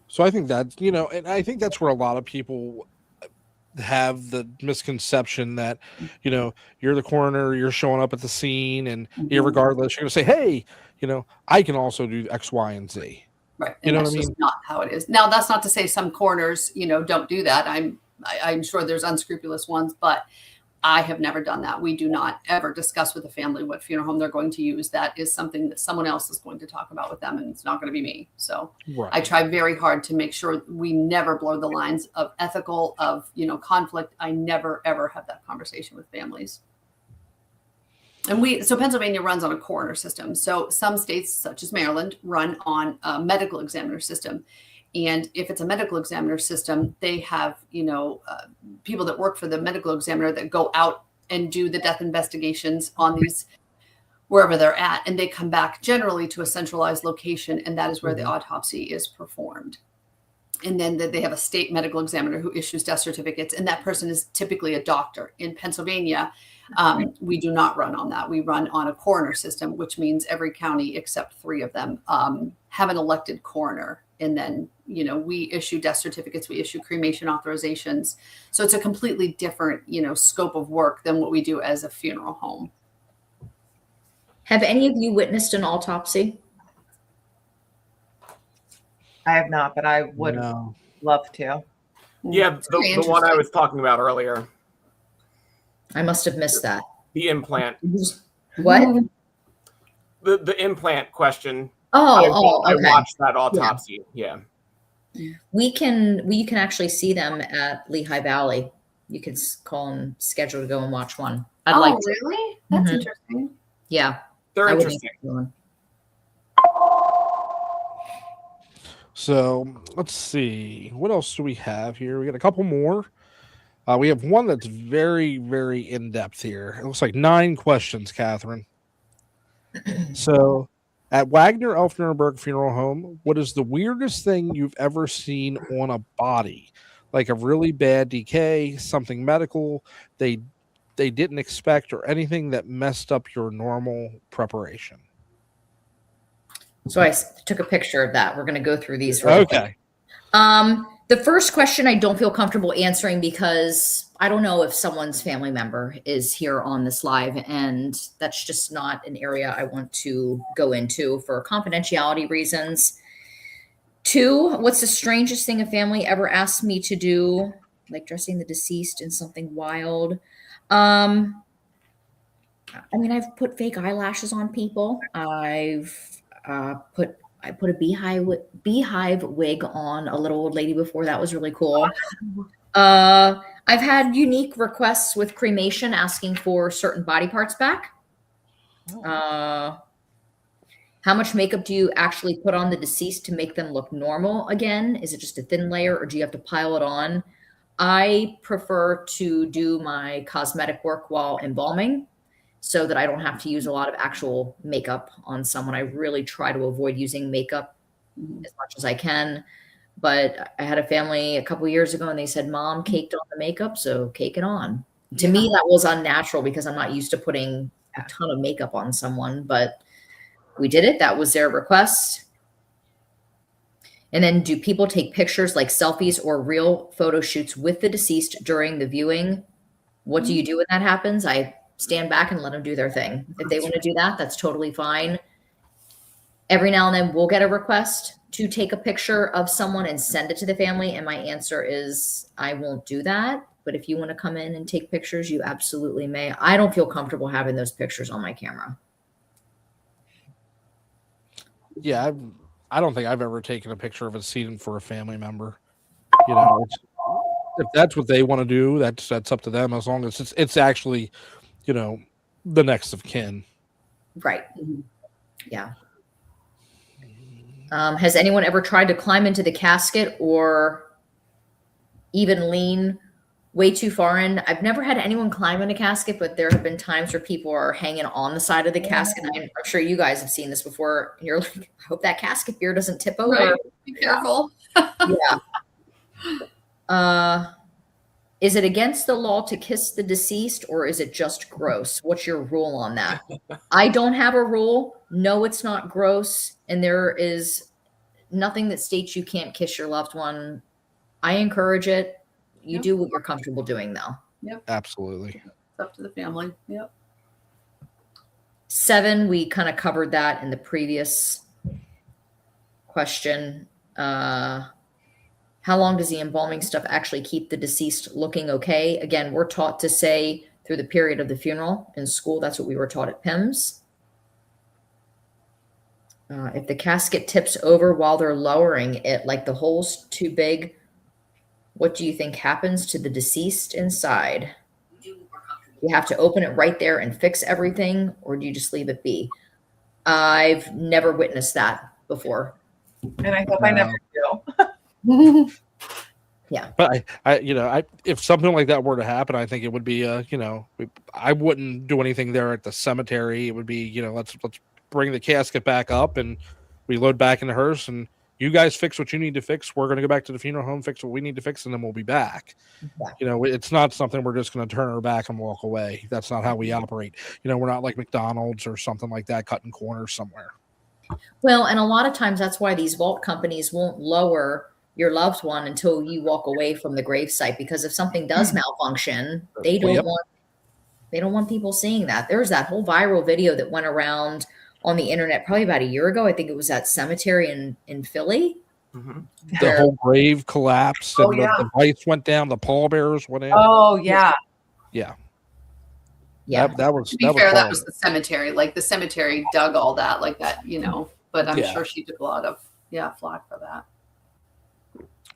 So I think that, and I think that's where a lot of people have the misconception that, you're the coroner, you're showing up at the scene, and regardless, you're going to say, hey, I can also do X, Y, and Z. Right. And that's just not how it is. Now, that's not to say some coroners, don't do that. I'm sure there's unscrupulous ones, but I have never done that. We do not ever discuss with a family what funeral home they're going to use. That is something that someone else is going to talk about with them, and it's not going to be me. So I try very hard to make sure we never blur the lines of ethical, of, conflict. I never, ever have that conversation with families. And so Pennsylvania runs on a coroner system. So some states, such as Maryland, run on a medical examiner system. And if it's a medical examiner system, they have, people that work for the medical examiner that go out and do the death investigations on these, wherever they're at. And they come back generally to a centralized location. And that is where the autopsy is performed. And then they have a state medical examiner who issues death certificates. And that person is typically a doctor. In Pennsylvania, we do not run on that. We run on a coroner system, which means every county except 3 of them have an elected coroner. And then, we issue death certificates, we issue cremation authorizations. So it's a completely different, scope of work than what we do as a funeral home. Have any of you witnessed an autopsy? I have not, but I would love to. Yeah, the one I was talking about earlier. I must have missed that. The implant. What? The implant question. Okay. I watched that autopsy. Yeah. We can actually see them at Lehigh Valley. You can call and schedule to go and watch one. I'd like to. Really? That's interesting. Yeah. They're interesting. So let's see. What else do we have here? We got a couple more. We have one that's very, very in-depth here. It looks like 9 questions, Katharine. So, at Wagner Elfnerberg Funeral Home, what is the weirdest thing you've ever seen on a body? Like a really bad decay, something medical they didn't expect, or anything that messed up your normal preparation? So I took a picture of that. We're going to go through these real quick. The first question I don't feel comfortable answering because I don't know if someone's family member is here on this live, and that's just not an area I want to go into for confidentiality reasons. 2, what's the strangest thing a family ever asked me to do? Like dressing the deceased in something wild. I mean, I've put fake eyelashes on people. I put a beehive wig on a little old lady before. That was really cool. I've had unique requests with cremation asking for certain body parts back. How much makeup do you actually put on the deceased to make them look normal again? Is it just a thin layer, or do you have to pile it on? I prefer to do my cosmetic work while embalming. so that I don't have to use a lot of actual makeup on someone. I really try to avoid using makeup as much as I can. But I had a family a couple years ago and they said, Mom caked on the makeup, so cake it on. To me, that was unnatural because I'm not used to putting a ton of makeup on someone, but we did it. That was their request. And then do people take pictures like selfies or real photo shoots with the deceased during the viewing? What do you do when that happens? I stand back and let them do their thing. If they want to do that, that's totally fine. Every now and then we'll get a request to take a picture of someone and send it to the family. And my answer is, I won't do that. But if you want to come in and take pictures, you absolutely may. I don't feel comfortable having those pictures on my camera. Yeah, I don't think I've ever taken a picture of a scene for a family member. You know, if that's what they want to do, that's up to them. As long as it's actually, you know, the next of kin. Right. Yeah. Has anyone ever tried to climb into the casket or even lean way too far in? I've never had anyone climb in a casket, but there have been times where people are hanging on the side of the casket. I'm sure you guys have seen this before. And you're like, I hope that casket beer doesn't tip over. Right. Be careful. Yeah. Is it against the law to kiss the deceased or is it just gross? What's your rule on that? I don't have a rule. No, it's not gross. And there is nothing that states you can't kiss your loved one. I encourage it. You do what you're comfortable doing though. Yep. Absolutely. It's up to the family. Yep. 7, we kind of covered that in the previous question. How long does the embalming stuff actually keep the deceased looking okay? Again, we're taught to say through the period of the funeral in school. That's what we were taught at PIMS. If the casket tips over while they're lowering it, like the hole's too big, what do you think happens to the deceased inside? You have to open it right there and fix everything, or do you just leave it be? I've never witnessed that before. And I hope I never do. Yeah. But if something like that were to happen, I think it would be, I wouldn't do anything there at the cemetery. It would be, let's bring the casket back up and we load back in the hearse and you guys fix what you need to fix. We're going to go back to the funeral home, fix what we need to fix, and then we'll be back. Yeah. It's not something we're just going to turn our back and walk away. That's not how we operate. We're not like McDonald's or something like that, cutting corners somewhere. Well, and a lot of times that's why these vault companies won't lower your loved one until you walk away from the gravesite, because if something does malfunction, they don't want people seeing that. There's that whole viral video that went around on the internet probably about a year ago. I think it was that cemetery in Philly. Mm-hmm. The whole grave collapsed and the lights went down, the pallbearers went in. Oh yeah. Yeah. Yeah. That was, to be fair, that was the cemetery. Like the cemetery dug all that like that, but I'm sure she took a lot of flack for that.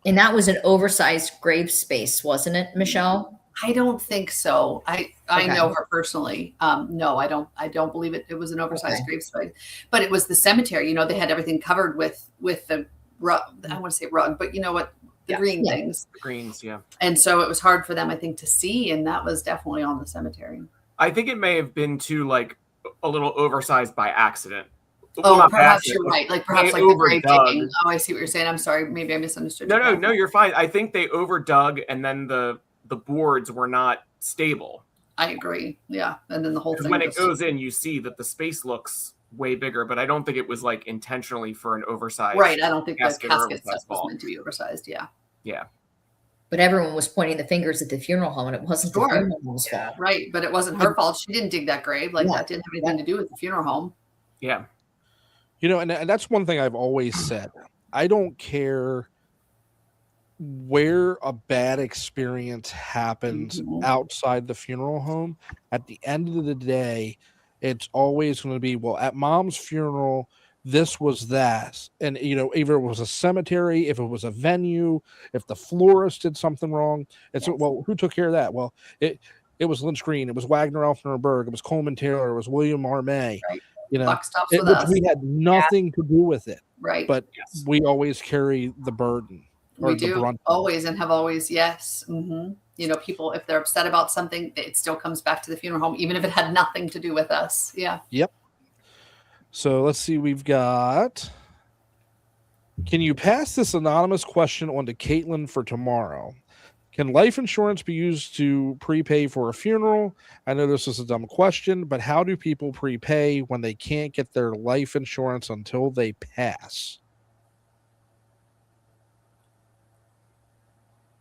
And that was an oversized grave space, wasn't it, Michelle? I don't think so. I know her personally. No, I don't believe it. It was an oversized grave space, but it was the cemetery. They had everything covered with the rug. I want to say rug, but you know what? The green things. The greens, yeah. And so it was hard for them, I think, to see, and that was definitely on the cemetery. I think it may have been too like a little oversized by accident. Oh, perhaps you're right. Like perhaps like the grave digging. Oh, I see what you're saying. I'm sorry. Maybe I misunderstood. No, you're fine. I think they overdug and then the boards were not stable. I agree. Yeah. And then the whole thing. When it goes in, you see that the space looks way bigger, but I don't think it was like intentionally for an oversized. Right. I don't think the casket stuff was vault. meant to be oversized. Yeah. Yeah. But everyone was pointing the fingers at the funeral home, and it wasn't the funeral home's fault. Right. But it wasn't her fault. She didn't dig that grave. Like that didn't have anything to do with the funeral home. Yeah. And that's one thing I've always said. I don't care where a bad experience happens outside the funeral home. At the end of the day, it's always going to be, well, at Mom's funeral, this was that. And, either it was a cemetery, if it was a venue, if the florist did something wrong. It's, well, who took care of that? Well, it was Lynch-Green, it was Wagner, Elfner, Berg, it was Coleman-Taylor, it was William R. May. Right. Which we had nothing to do with it. Right. But we always carry the burden. We do always and have always. Yes. Mm-hmm. people, if they're upset about something, it still comes back to the funeral home, even if it had nothing to do with us. Yeah. Yep. So let's see. We've got. Can you pass this anonymous question on to Katlyn for tomorrow? Can life insurance be used to prepay for a funeral? I know this is a dumb question, but how do people prepay when they can't get their life insurance until they pass?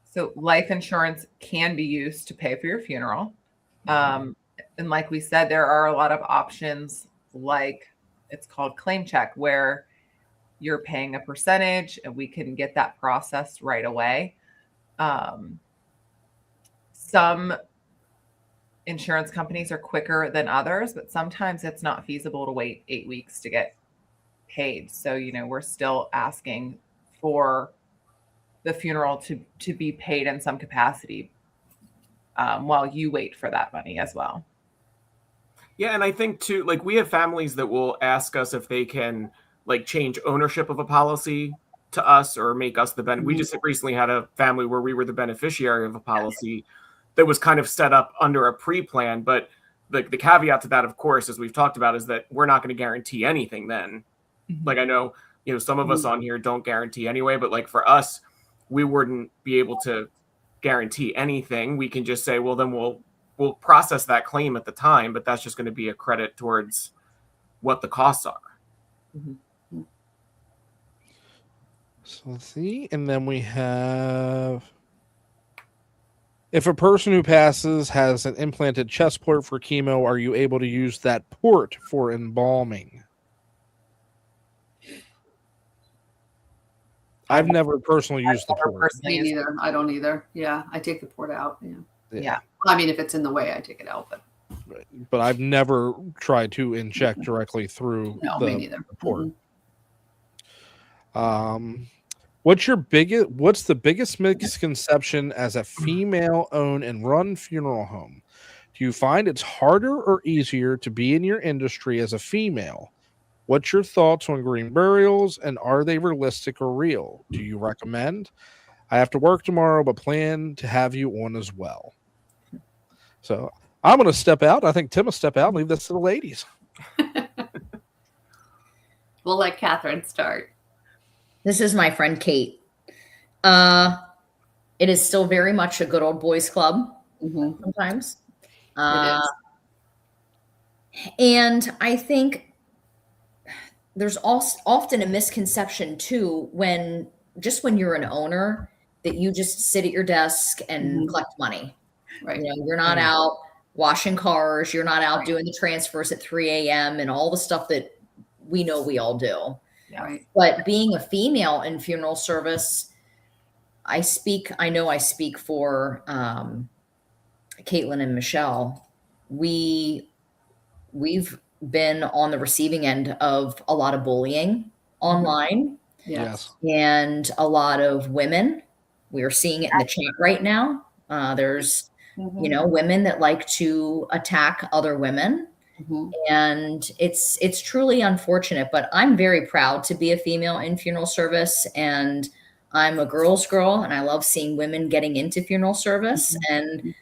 So life insurance can be used to pay for your funeral. And like we said, there are a lot of options, like it's called claim check, where you're paying a percentage and we can get that processed right away. Some insurance companies are quicker than others, but sometimes it's not feasible to wait 8 weeks to get paid. So, we're still asking for the funeral to be paid in some capacity while you wait for that money as well. Yeah, and I think too, like we have families that will ask us if they can like change ownership of a policy to us or make us the we just recently had a family where we were the beneficiary of a policy that was kind of set up under a pre-plan. But the caveat to that, of course, as we've talked about, is that we're not going to guarantee anything then. Like I know, some of us on here don't guarantee anyway, but like for us, we wouldn't be able to guarantee anything. We can just say, well, then we'll process that claim at the time, but that's just going to be a credit towards what the costs are. So let's see. And then we have, if a person who passes has an implanted chest port for chemo, are you able to use that port for embalming? I've never personally used the port. Me neither. I don't either. Yeah, I take the port out. Yeah. I mean, if it's in the way, I take it out. But I've never tried to inject directly through me the port. What's the biggest misconception as a female-owned and run funeral home? Do you find it's harder or easier to be in your industry as a female? What's your thoughts on green burials, and are they realistic or real? Do you recommend? I have to work tomorrow, but plan to have you on as well. So I'm going to step out. I think Tim will step out and leave this to the ladies. We'll let Katharine start. This is my friend Kate. It is still very much a good old boys club sometimes. It is. And I think there's also often a misconception too when you're an owner that you just sit at your desk and collect money. Right. You're not out washing cars. You're not out doing the transfers at 3 a.m. and all the stuff that we know we all do. Yeah. Right. But being a female in funeral service, I know I speak for Katlyn and Michelle. We've been on the receiving end of a lot of bullying online. Yes. And a lot of women. We are seeing it in the chat right now. There's, women that like to attack other women. And it's truly unfortunate, but I'm very proud to be a female in funeral service, and I'm a girl's girl, and I love seeing women getting into funeral service. And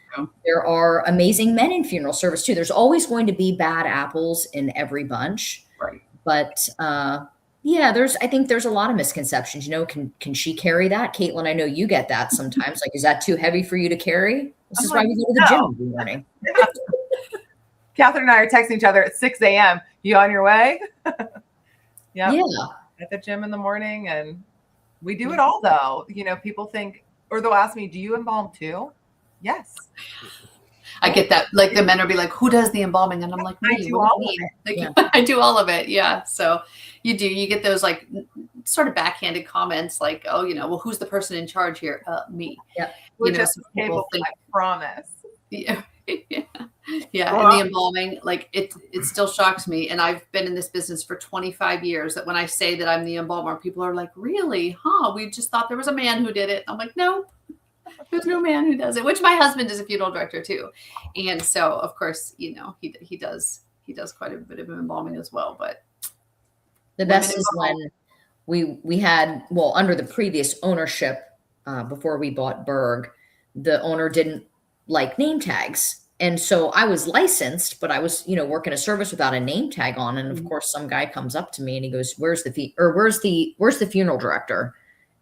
there are amazing men in funeral service too. There's always going to be bad apples in every bunch. Right. But I think there's a lot of misconceptions. Can she carry that? Katlyn, I know you get that sometimes. Like, is that too heavy for you to carry? This is why we go to the gym every morning. Katharine and I are texting each other at 6 a.m. You on your way? Yeah. At the gym in the morning. And we do it all, though. People think, or they'll ask me, do you embalm too? Yes. I get that. Like the men will be like, who does the embalming? And I'm like, I do all of it. I do all of it. Yeah. So you get those like sort of backhanded comments like, oh, well, who's the person in charge here? Me. Yeah. We're just people think, I promise. Yeah. Yeah. And the embalming, like it still shocks me. And I've been in this business for 25 years that when I say that I'm the embalmer, people are like, really? Huh? We just thought there was a man who did it. I'm like, no, there's no man who does it, which my husband is a funeral director too. And so of course, he does quite a bit of embalming as well. But the best is when we had, under the previous ownership, before we bought Berg, the owner didn't like name tags. And so I was licensed, but I was, working a service without a name tag on. And of course, some guy comes up to me and he goes, where's the funeral director?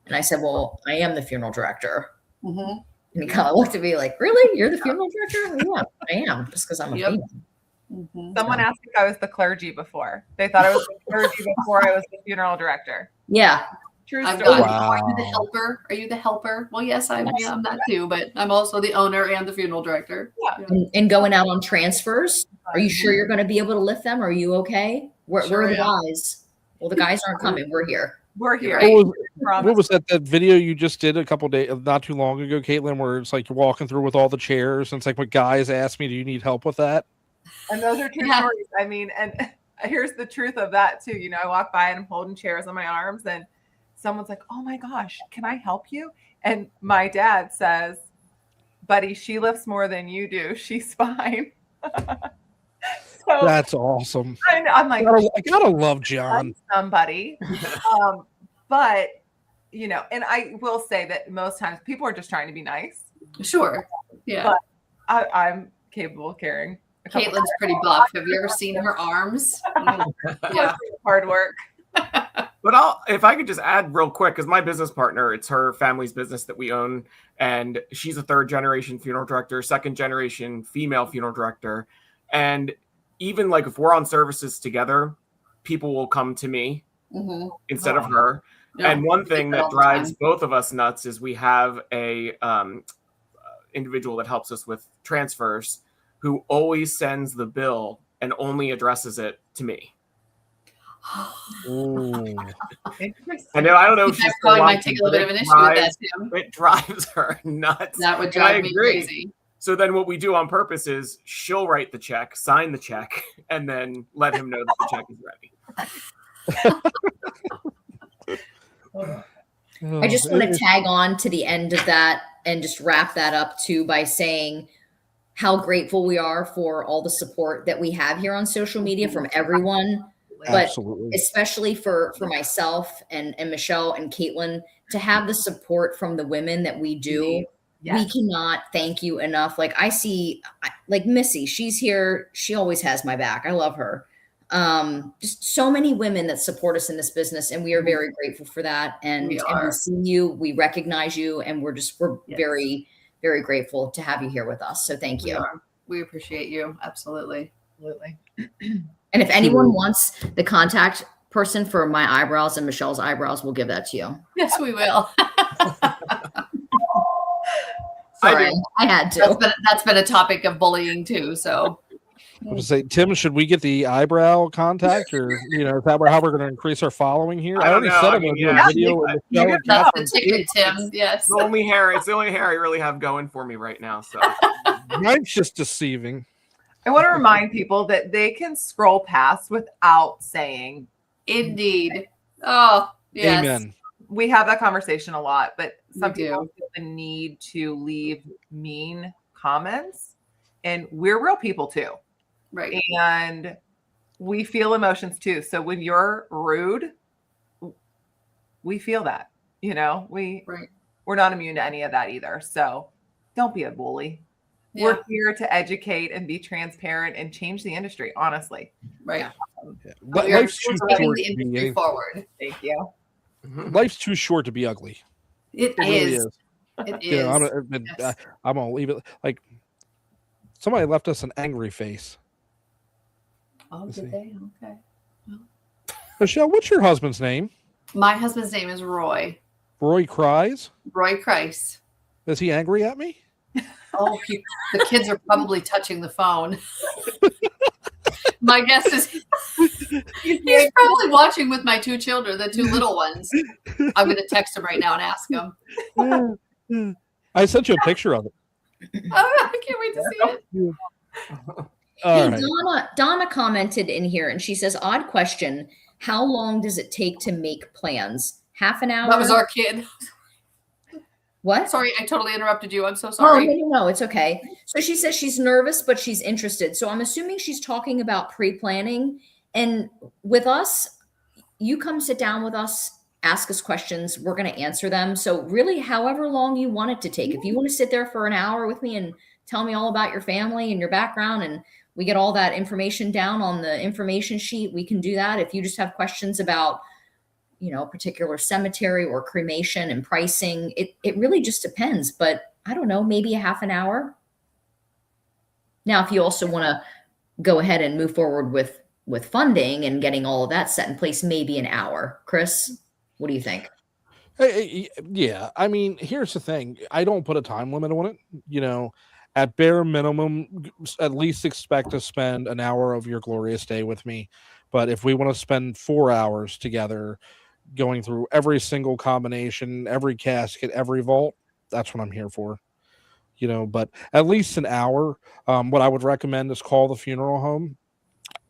And I said, well, I am the funeral director. Mm-hmm. And he kind of looked at me like, really? You're the funeral director? Yeah, I am, just because I'm a female. Mm-hmm. Someone asked if I was the clergy before. They thought I was the clergy before I was the funeral director. Yeah. True I've story. got, Are you the helper? Are you the helper? Well, yes, I'm that too, but I'm also the owner and the funeral director. Yeah. And going out on transfers, are you sure you're going to be able to lift them? Are you okay? Where are the guys? Well, the guys aren't coming. We're here. We're here. What was that video you just did a couple days, not too long ago, Katlyn, where it's like you're walking through with all the chairs and it's like, what guys asked me, do you need help with that? And those are true stories. I mean, and here's the truth of that too. I walk by and I'm holding chairs on my arms and someone's like, oh my gosh, can I help you? And my dad says, buddy, she lifts more than you do. She's fine. So that's awesome. I'm like, I gotta love John. Somebody. But, and I will say that most times people are just trying to be nice. Sure. Yeah. But I'm capable of carrying. Caitlin's pretty buff. Have you ever seen her arms? Yeah. Hard work. But if I could just add real quick, because my business partner, it's her family's business that we own, and she's a 3rd-generation funeral director, 2nd-generation female funeral director, and even like if we're on services together, people will come to me instead of her. Yeah. And one thing that drives both of us nuts is we have a individual that helps us with transfers who always sends the bill and only addresses it to me. I know. I don't know if she's probably might take a little bit of an issue with that, Tim. It drives her nuts. That would drive me crazy. So then what we do on purpose is she'll write the check, sign the check, and then let him know that the check is ready. I just want to tag on to the end of that and just wrap that up too by saying how grateful we are for all the support that we have here on social media from everyone. But absolutely, especially for myself and Michelle and Katlyn, to have the support from the women that we do, we cannot thank you enough. Like I see, like Missy, she's here. She always has my back. I love her. Just so many women that support us in this business, and we are very grateful for that. And we see you, we recognize you, and we're very, very grateful to have you here with us. So thank you. We appreciate you. Absolutely. And if anyone wants the contact person for my eyebrows and Michelle's eyebrows, we'll give that to you. Yes, we will. Sorry, I had to. That's been a topic of bullying too. So, I was say, Tim, should we get the eyebrow contact, or is that how we're going to increase our following here? I already said I'm going to do a video with Michelle and that's Katharine. the ticket, Tim. Yes. It's the only hair I really have going for me right now. So mine's just deceiving. I want to remind people that they can scroll past without saying. Indeed. Oh, yes. Amen. We have that conversation a lot, but some people feel the need to leave mean comments, and we're real people too. Right. And we feel emotions too. So when you're rude, we feel that, we're not immune to any of that either. So don't be a bully. Yeah. We're here to educate and be transparent and change the industry, honestly. Right. Life's too short the industry forward. Thank you. Life's too short to be ugly. It really is. It is. I'm gonna leave it. Like somebody left us an angry face. Oh, did they? Okay. Well. Michelle, what's your husband's name? My husband's name is Roy. Roy Cries? Roy Kreis. Is he angry at me? Oh, the kids are probably touching the phone. My guess is he's probably watching with my 2 children, the 2 little ones. I'm going to text him right now and ask him. I sent you a picture of it. Oh, I can't wait to see it. Hey, right. Donna commented in here and she says, odd question. How long does it take to make plans? Half an hour? That was our kid. What? Sorry, I totally interrupted you. I'm so sorry. Oh, no, it's okay. So she says she's nervous, but she's interested. So I'm assuming she's talking about pre-planning. And with us, you come sit down with us ask us questions. We're going to answer them. So really, however long you want it to take, if you want to sit there for an hour with me and tell me all about your family and your background, and we get all that information down on the information sheet, we can do that. If you just have questions about, a particular cemetery or cremation and pricing, it really just depends. But I don't know, maybe a half an hour. Now, if you also want to go ahead and move forward with funding and getting all of that set in place, maybe an hour. Chris, what do you think? Yeah, I mean, here's the thing. I don't put a time limit on it. At bare minimum, at least expect to spend an hour of your glorious day with me. But if we want to spend 4 hours together going through every single combination, every casket, every vault, that's what I'm here for. But at least an hour. What I would recommend is call the funeral home,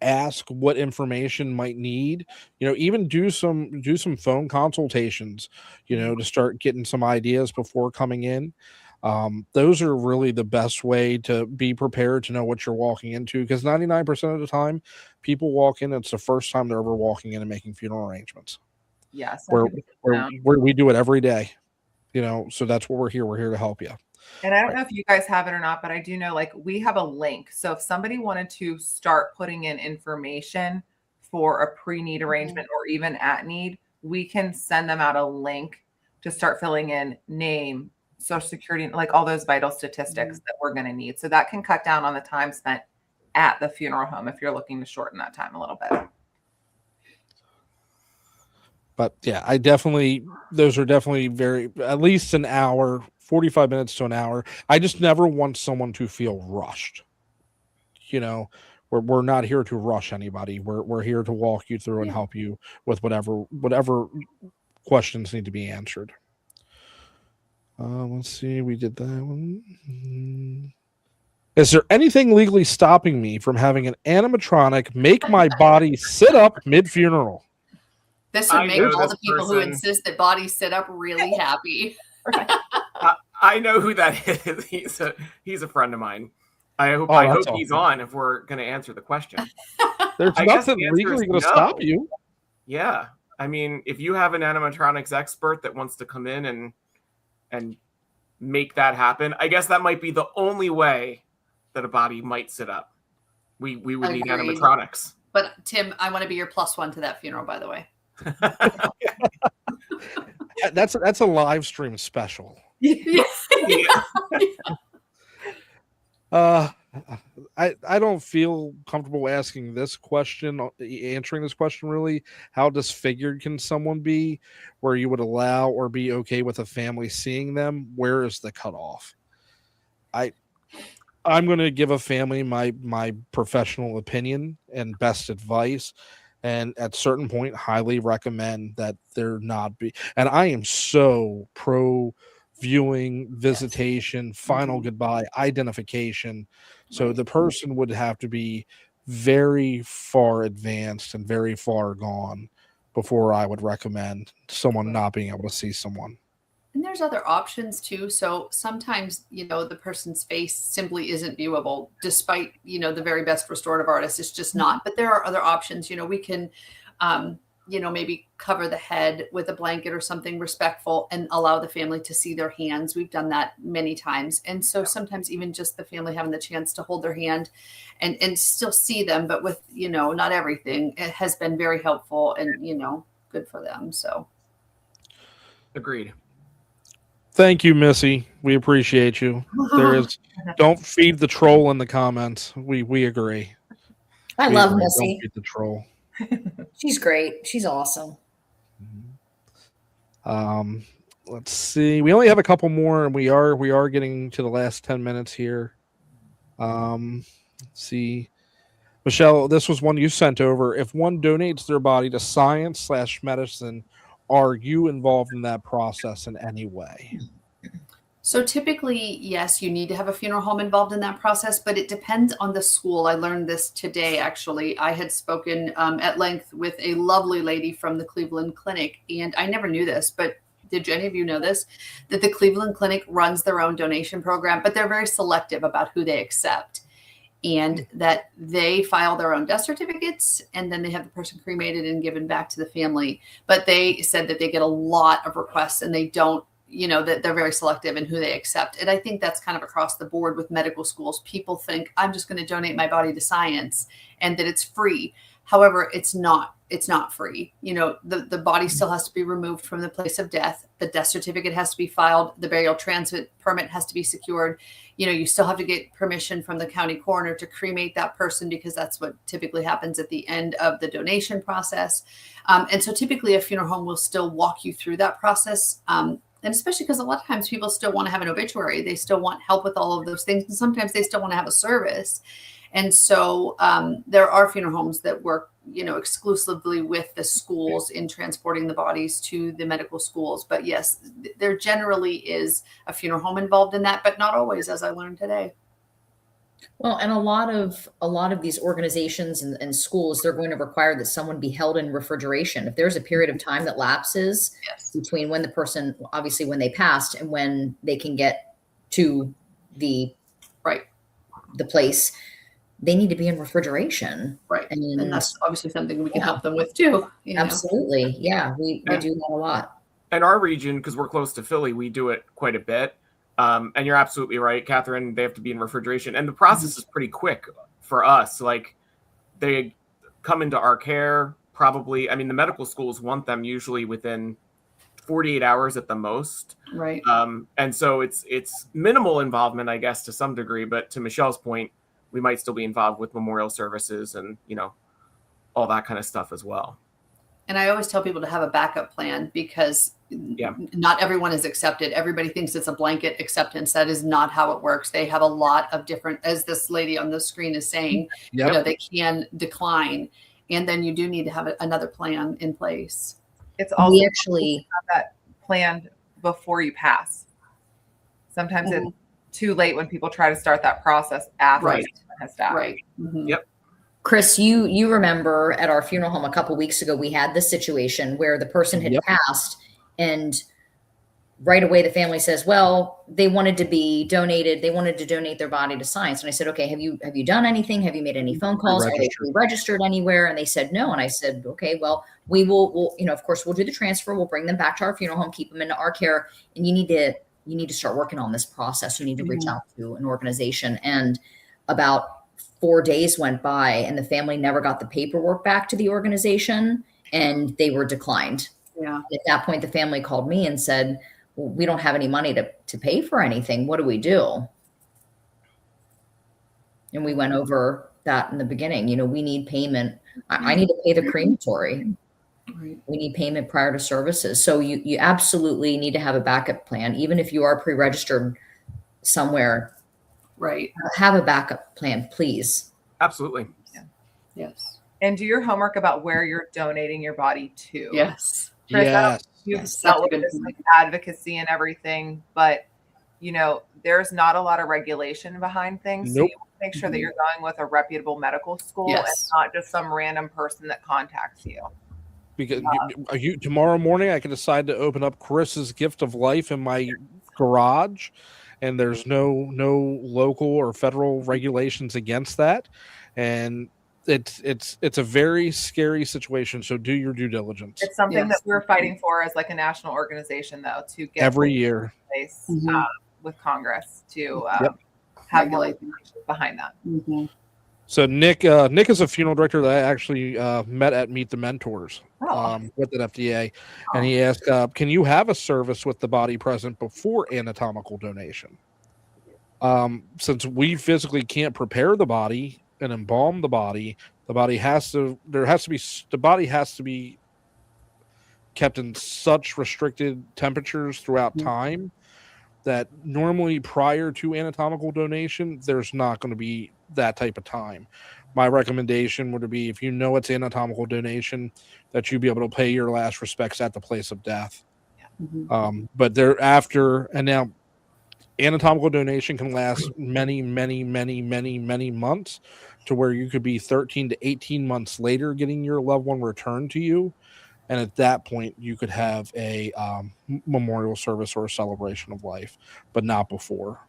ask what information might need, even do some phone consultations, to start getting some ideas before coming in. Those are really the best way to be prepared to know what you're walking into, because 99% of the time people walk in, it's the first time they're ever walking in and making funeral arrangements. Yes. We do it every day, so that's what we're here. We're here to help you. And I don't know if you guys have it or not, but I do know, we have a link. So if somebody wanted to start putting in information for a pre-need arrangement or even at need, we can send them out a link to start filling in name, social security, all those vital statistics that we're going to need. So that can cut down on the time spent at the funeral home if you're looking to shorten that time a little bit. But yeah, those are definitely at least an hour, 45 minutes to an hour. I just never want someone to feel rushed. We're not here to rush anybody. We're here to walk you through and help you with whatever questions need to be answered. Let's see. We did that one. Is there anything legally stopping me from having an animatronic make my body sit up mid-funeral? This would make all the people who insist that bodies sit up really happy. I know who that is. He's a friend of mine. I hope he's on if we're going to answer the question. There's nothing legally going to stop you. Yeah. I mean, if you have an animatronics expert that wants to come in and make that happen, I guess that might be the only way that a body might sit up. We would need animatronics. But Tim, I want to be your +1 to that funeral, by the way. That's a live stream special. I don't feel comfortable answering this question really. How disfigured can someone be where you would allow or be okay with a family seeing them? Where is the cutoff? I'm going to give a family my professional opinion and best advice, and at certain point highly recommend that there not be. And I am so pro viewing, visitation, final goodbye, identification. So the person would have to be very far advanced and very far gone before I would recommend someone not being able to see someone. And there's other options too. So sometimes, the person's face simply isn't viewable, despite, the very best restorative artist. It's just not. But there are other options. We can, maybe cover the head with a blanket or something respectful and allow the family to see their hands. We've done that many times. And so sometimes even just the family having the chance to hold their hand and still see them, but with, not everything, it has been very helpful and, good for them. So. Agreed. Thank you, Missy. We appreciate you. Don't feed the troll in the comments. We agree. I love Missy. Don't feed the troll. She's great. She's awesome. Let's see. We only have a couple more, and we are getting to the last 10 minutes here. Let's see. Michelle, this was one you sent over. If one donates their body to science/medicine, are you involved in that process in any way? So typically, yes, you need to have a funeral home involved in that process, but it depends on the school. I learned this today, actually. I had spoken at length with a lovely lady from the Cleveland Clinic, and I never knew this, but did any of you know this? That the Cleveland Clinic runs their own donation program, but they're very selective about who they accept. and that they file their own death certificates, and then they have the person cremated and given back to the family. But they said that they get a lot of requests, and they don't, that they're very selective in who they accept. And I think that's kind of across the board with medical schools. People think I'm just going to donate my body to science and that it's free. However, it's not free. The body still has to be removed from the place of death. The death certificate has to be filed. The burial transit permit has to be secured. You still have to get permission from the county coroner to cremate that person, because that's what typically happens at the end of the donation process. And so typically a funeral home will still walk you through that process. And especially because a lot of times people still want to have an obituary. They still want help with all of those things. And sometimes they still want to have a service. And so there are funeral homes that work, exclusively with the schools in transporting the bodies to the medical schools. But yes, there generally is a funeral home involved in that, but not always, as I learned today. Well, and a lot of these organizations and schools, they're going to require that someone be held in refrigeration. If there's a period of time that lapses between when the person, obviously when they passed, and when they can get to the place, they need to be in refrigeration. Right. And that's obviously something we can help them with too. Absolutely. Yeah. We do that a lot. In our region, because we're close to Philly, we do it quite a bit. And you're absolutely right, Katharine. They have to be in refrigeration, and the process is pretty quick for us. Like, they come into our care probably. I mean, the medical schools want them usually within 48 hours at the most. Right. And so it's minimal involvement, I guess, to some degree. But to Michelle's point, we might still be involved with memorial services and all that kind of stuff as well. And I always tell people to have a backup plan, because not everyone is accepted. Everybody thinks it's a blanket acceptance. That is not how it works. They have a lot of different, as this lady on the screen is saying, they can decline. And then you do need to have another plan in place. It's also actually have that planned before you pass. Sometimes it's too late when people try to start that process after someone has died. Right. Mm-hmm. Yep. Chris, you remember at our funeral home a couple weeks ago, we had this situation where the person had passed, and right away the family says, well, they wanted to be donated. They wanted to donate their body to science. And I said, okay, have you done anything? Have you made any phone calls? Are they registered anywhere? And they said no. And I said, okay, well, we'll of course we'll do the transfer. We'll bring them back to our funeral home, keep them into our care. And you need to start working on this process. You need to reach out to an organization. And about 4 days went by, and the family never got the paperwork back to the organization, and they were declined. Yeah. At that point, the family called me and said, well, we don't have any money to pay for anything. What do we do? And we went over that in the beginning. We need payment. I need to pay the crematory. Right. We need payment prior to services. So you absolutely need to have a backup plan, even if you are pre-registered somewhere. Right. Have a backup plan, please. Absolutely. Yeah. Yes. And do your homework about where you're donating your body to. Yes. Chris, Yes. You've dealt with this advocacy and everything, but there's not a lot of regulation behind things. Nope. So you want to make sure that you're going with a reputable medical school and not just some random person that contacts you. Because tomorrow morning I can decide to open up Chris's Gift of Life in my garage, and there's no local or federal regulations against that, and it's a very scary situation. So do your due diligence. It's something that we're fighting for as like a national organization, though, to get every year in place with Congress to have more regulations behind that. Mm-hmm. So Nick is a funeral director that I actually met at Meet the Mentors with the FDA, and he asked, "Can you have a service with the body present before anatomical donation?" Since we physically can't prepare the body and embalm the body has to be kept in such restricted temperatures throughout time that normally prior to anatomical donation, there's not going to be that type of time. My recommendation would be, if it's anatomical donation, that you be able to pay your last respects at the place of death. But thereafter, and now anatomical donation can last many, many, many, many, many months, to where you could be 13 to 18 months later getting your loved one returned to you. And at that point, you could have a memorial service or a celebration of life, but not before.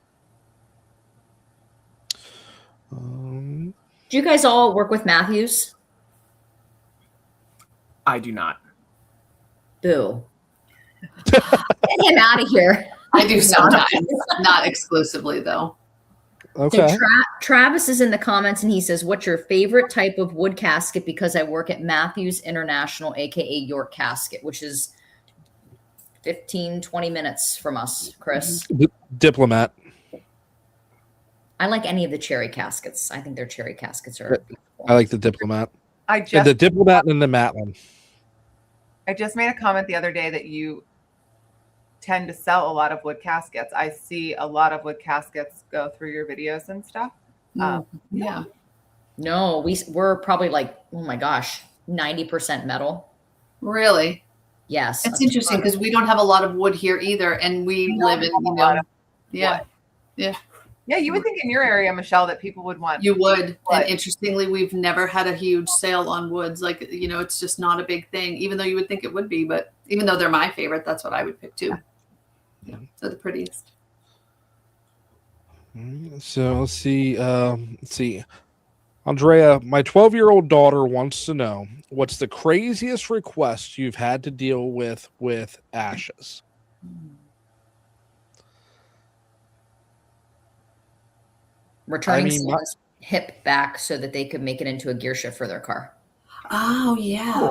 Do you guys all work with Matthews? I do not. Boo. Get him out of here. I do sometimes, not exclusively though. Okay. So Travis is in the comments and he says, what's your favorite type of wood casket? Because I work at Matthews International, aka York Casket, which is 15-20 minutes from us, Chris. Diplomat. I like any of the cherry caskets. I think their cherry caskets are beautiful. I like the Diplomat. I And just the Diplomat and the Matlin. I just made a comment the other day that you tend to sell a lot of wood caskets. I see a lot of wood caskets go through your videos and stuff. Yeah. No, we're probably like, oh my gosh, 90% metal. Really? Yes. It's interesting because we don't have a lot of wood here either. And we live in, yeah. Yeah, you would think in your area, Michelle, that people would want. You would. But And interestingly, we've never had a huge sale on woods. Like, it's just not a big thing, even though you would think it would be. But even though they're my favorite, that's what I would pick too. Yeah, they're the prettiest. So let's see. Andrea, my 12-year-old daughter wants to know, what's the craziest request you've had to deal with ashes? Returning someone's hip back so that they could make it into a gear shift for their car. Oh, yeah.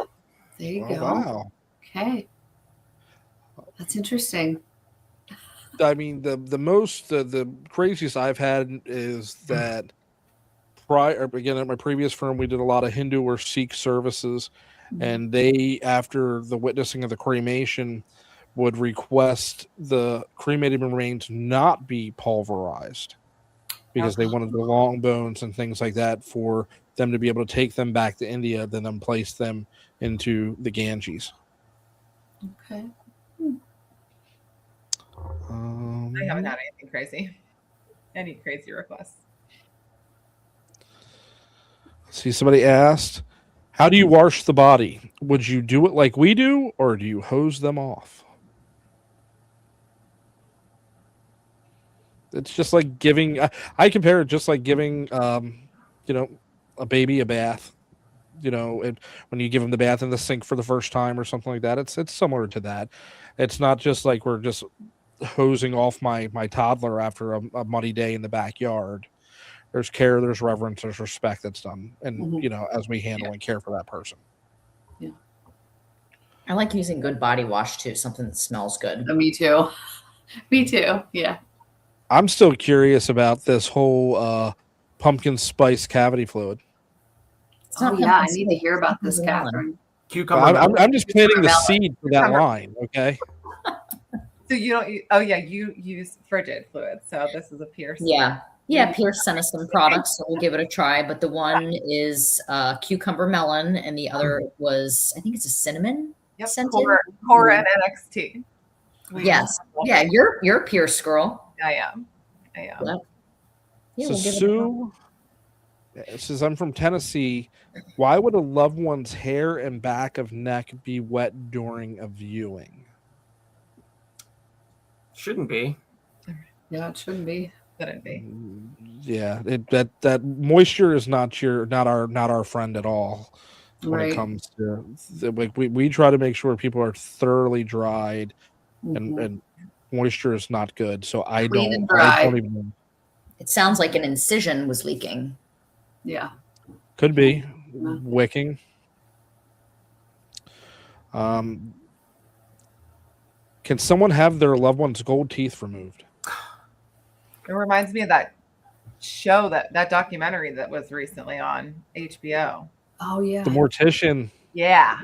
There you go. Wow. Okay. That's interesting. I mean, the craziest I've had is that again, at my previous firm, we did a lot of Hindu or Sikh services, and they, after the witnessing of the cremation, would request the cremated remains not be pulverized because they wanted the long bones and things like that for them to be able to take them back to India, then place them into the Ganges. Okay. I haven't had anything crazy. Any crazy requests? See, somebody asked, how do you wash the body? Would you do it like we do, or do you hose them off? It's just like giving, I compare it just like giving, a baby a bath. When you give them the bath in the sink for the first time or something like that, it's similar to that. It's not just like we're just hosing off my toddler after a muddy day in the backyard. There's care, there's reverence, there's respect that's done, and as we handle and care for that person. Yeah, I like using good body wash too, something that smells good. me too. Me too. Yeah. I'm still curious about this whole pumpkin spice cavity fluid. It's not I need to hear about this, Katharine. Cucumber. I'm just planting the melon. seed for that line, okay? So you don't. You use frigid fluid. So this is a Pierce. Yeah, Pierce sent us some products, so we'll give it a try. But the one is cucumber melon, and the other was, I think it's a cinnamon. Yep. scented. Cora and NXT. Yes. Yeah, you're a Pierce girl. I am. Yeah, So we'll give it a Sue says, I'm from Tennessee. Why would a loved one's hair and back of neck be wet during a viewing? Shouldn't be. Yeah, it shouldn't be. Couldn't be. Yeah, that moisture is not our friend at all when Right. it comes to we try to make sure people are thoroughly dried and moisture is not good. So I Clean and don't dry. even. It sounds like an incision was leaking. Yeah. Could be Yeah. wicking. Can someone have their loved one's gold teeth removed? It reminds me of that show, that documentary that was recently on HBO. Oh yeah. The mortician. Yeah.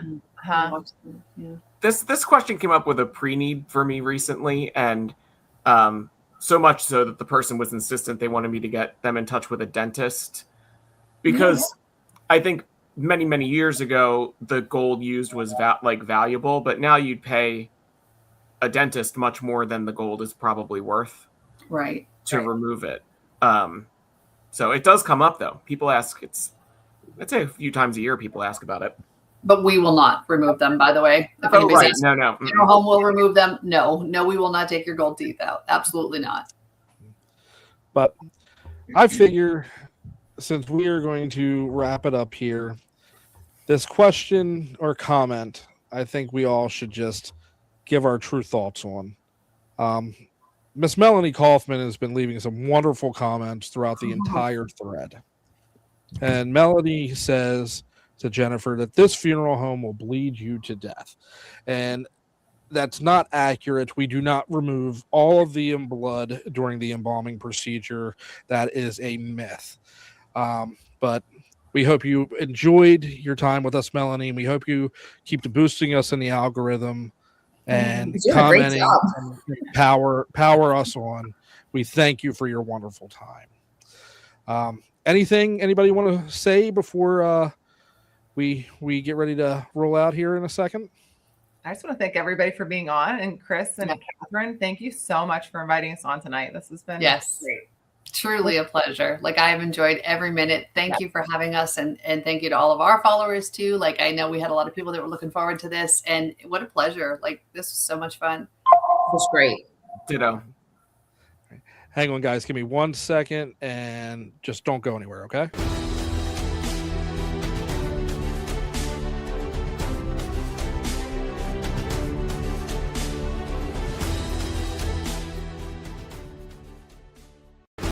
Yeah. This question came up with a pre-need for me recently, and so much so that the person was insistent they wanted me to get them in touch with a dentist, because I think many years ago the gold used was valuable, but now you'd pay a dentist much more than the gold is probably worth Right. to remove it. So it does come up though. People ask. I'd say a few times a year people ask about it. But we will not remove them, by the way. If anybody's Right. asking, No. funeral home will remove them. No, we will not take your gold teeth out. Absolutely not. But I figure since we are going to wrap it up here, this question or comment, I think we all should just give our true thoughts on. Miss Melanie Kaufman has been leaving some wonderful comments throughout the entire thread. And Melanie says to Jennifer that this funeral home will bleed you to death. And that's not accurate. We do not remove all of the blood during the embalming procedure. That is a myth. But we hope you enjoyed your time with us, Melanie. We hope you keep boosting us in the algorithm and commenting and power us on. We thank you for your wonderful time. Anything anybody want to say before we get ready to roll out here in a second? I just want to thank everybody for being on, and Chris and Katharine, thank you so much for inviting us on tonight. This has been great. Truly a pleasure. Like, I have enjoyed every minute. Thank you for having us, and thank you to all of our followers too. Like, I know we had a lot of people that were looking forward to this, and what a pleasure. Like, this was so much fun. It was great. Ditto. Hang on, guys. Give me 1 second and just don't go anywhere, okay?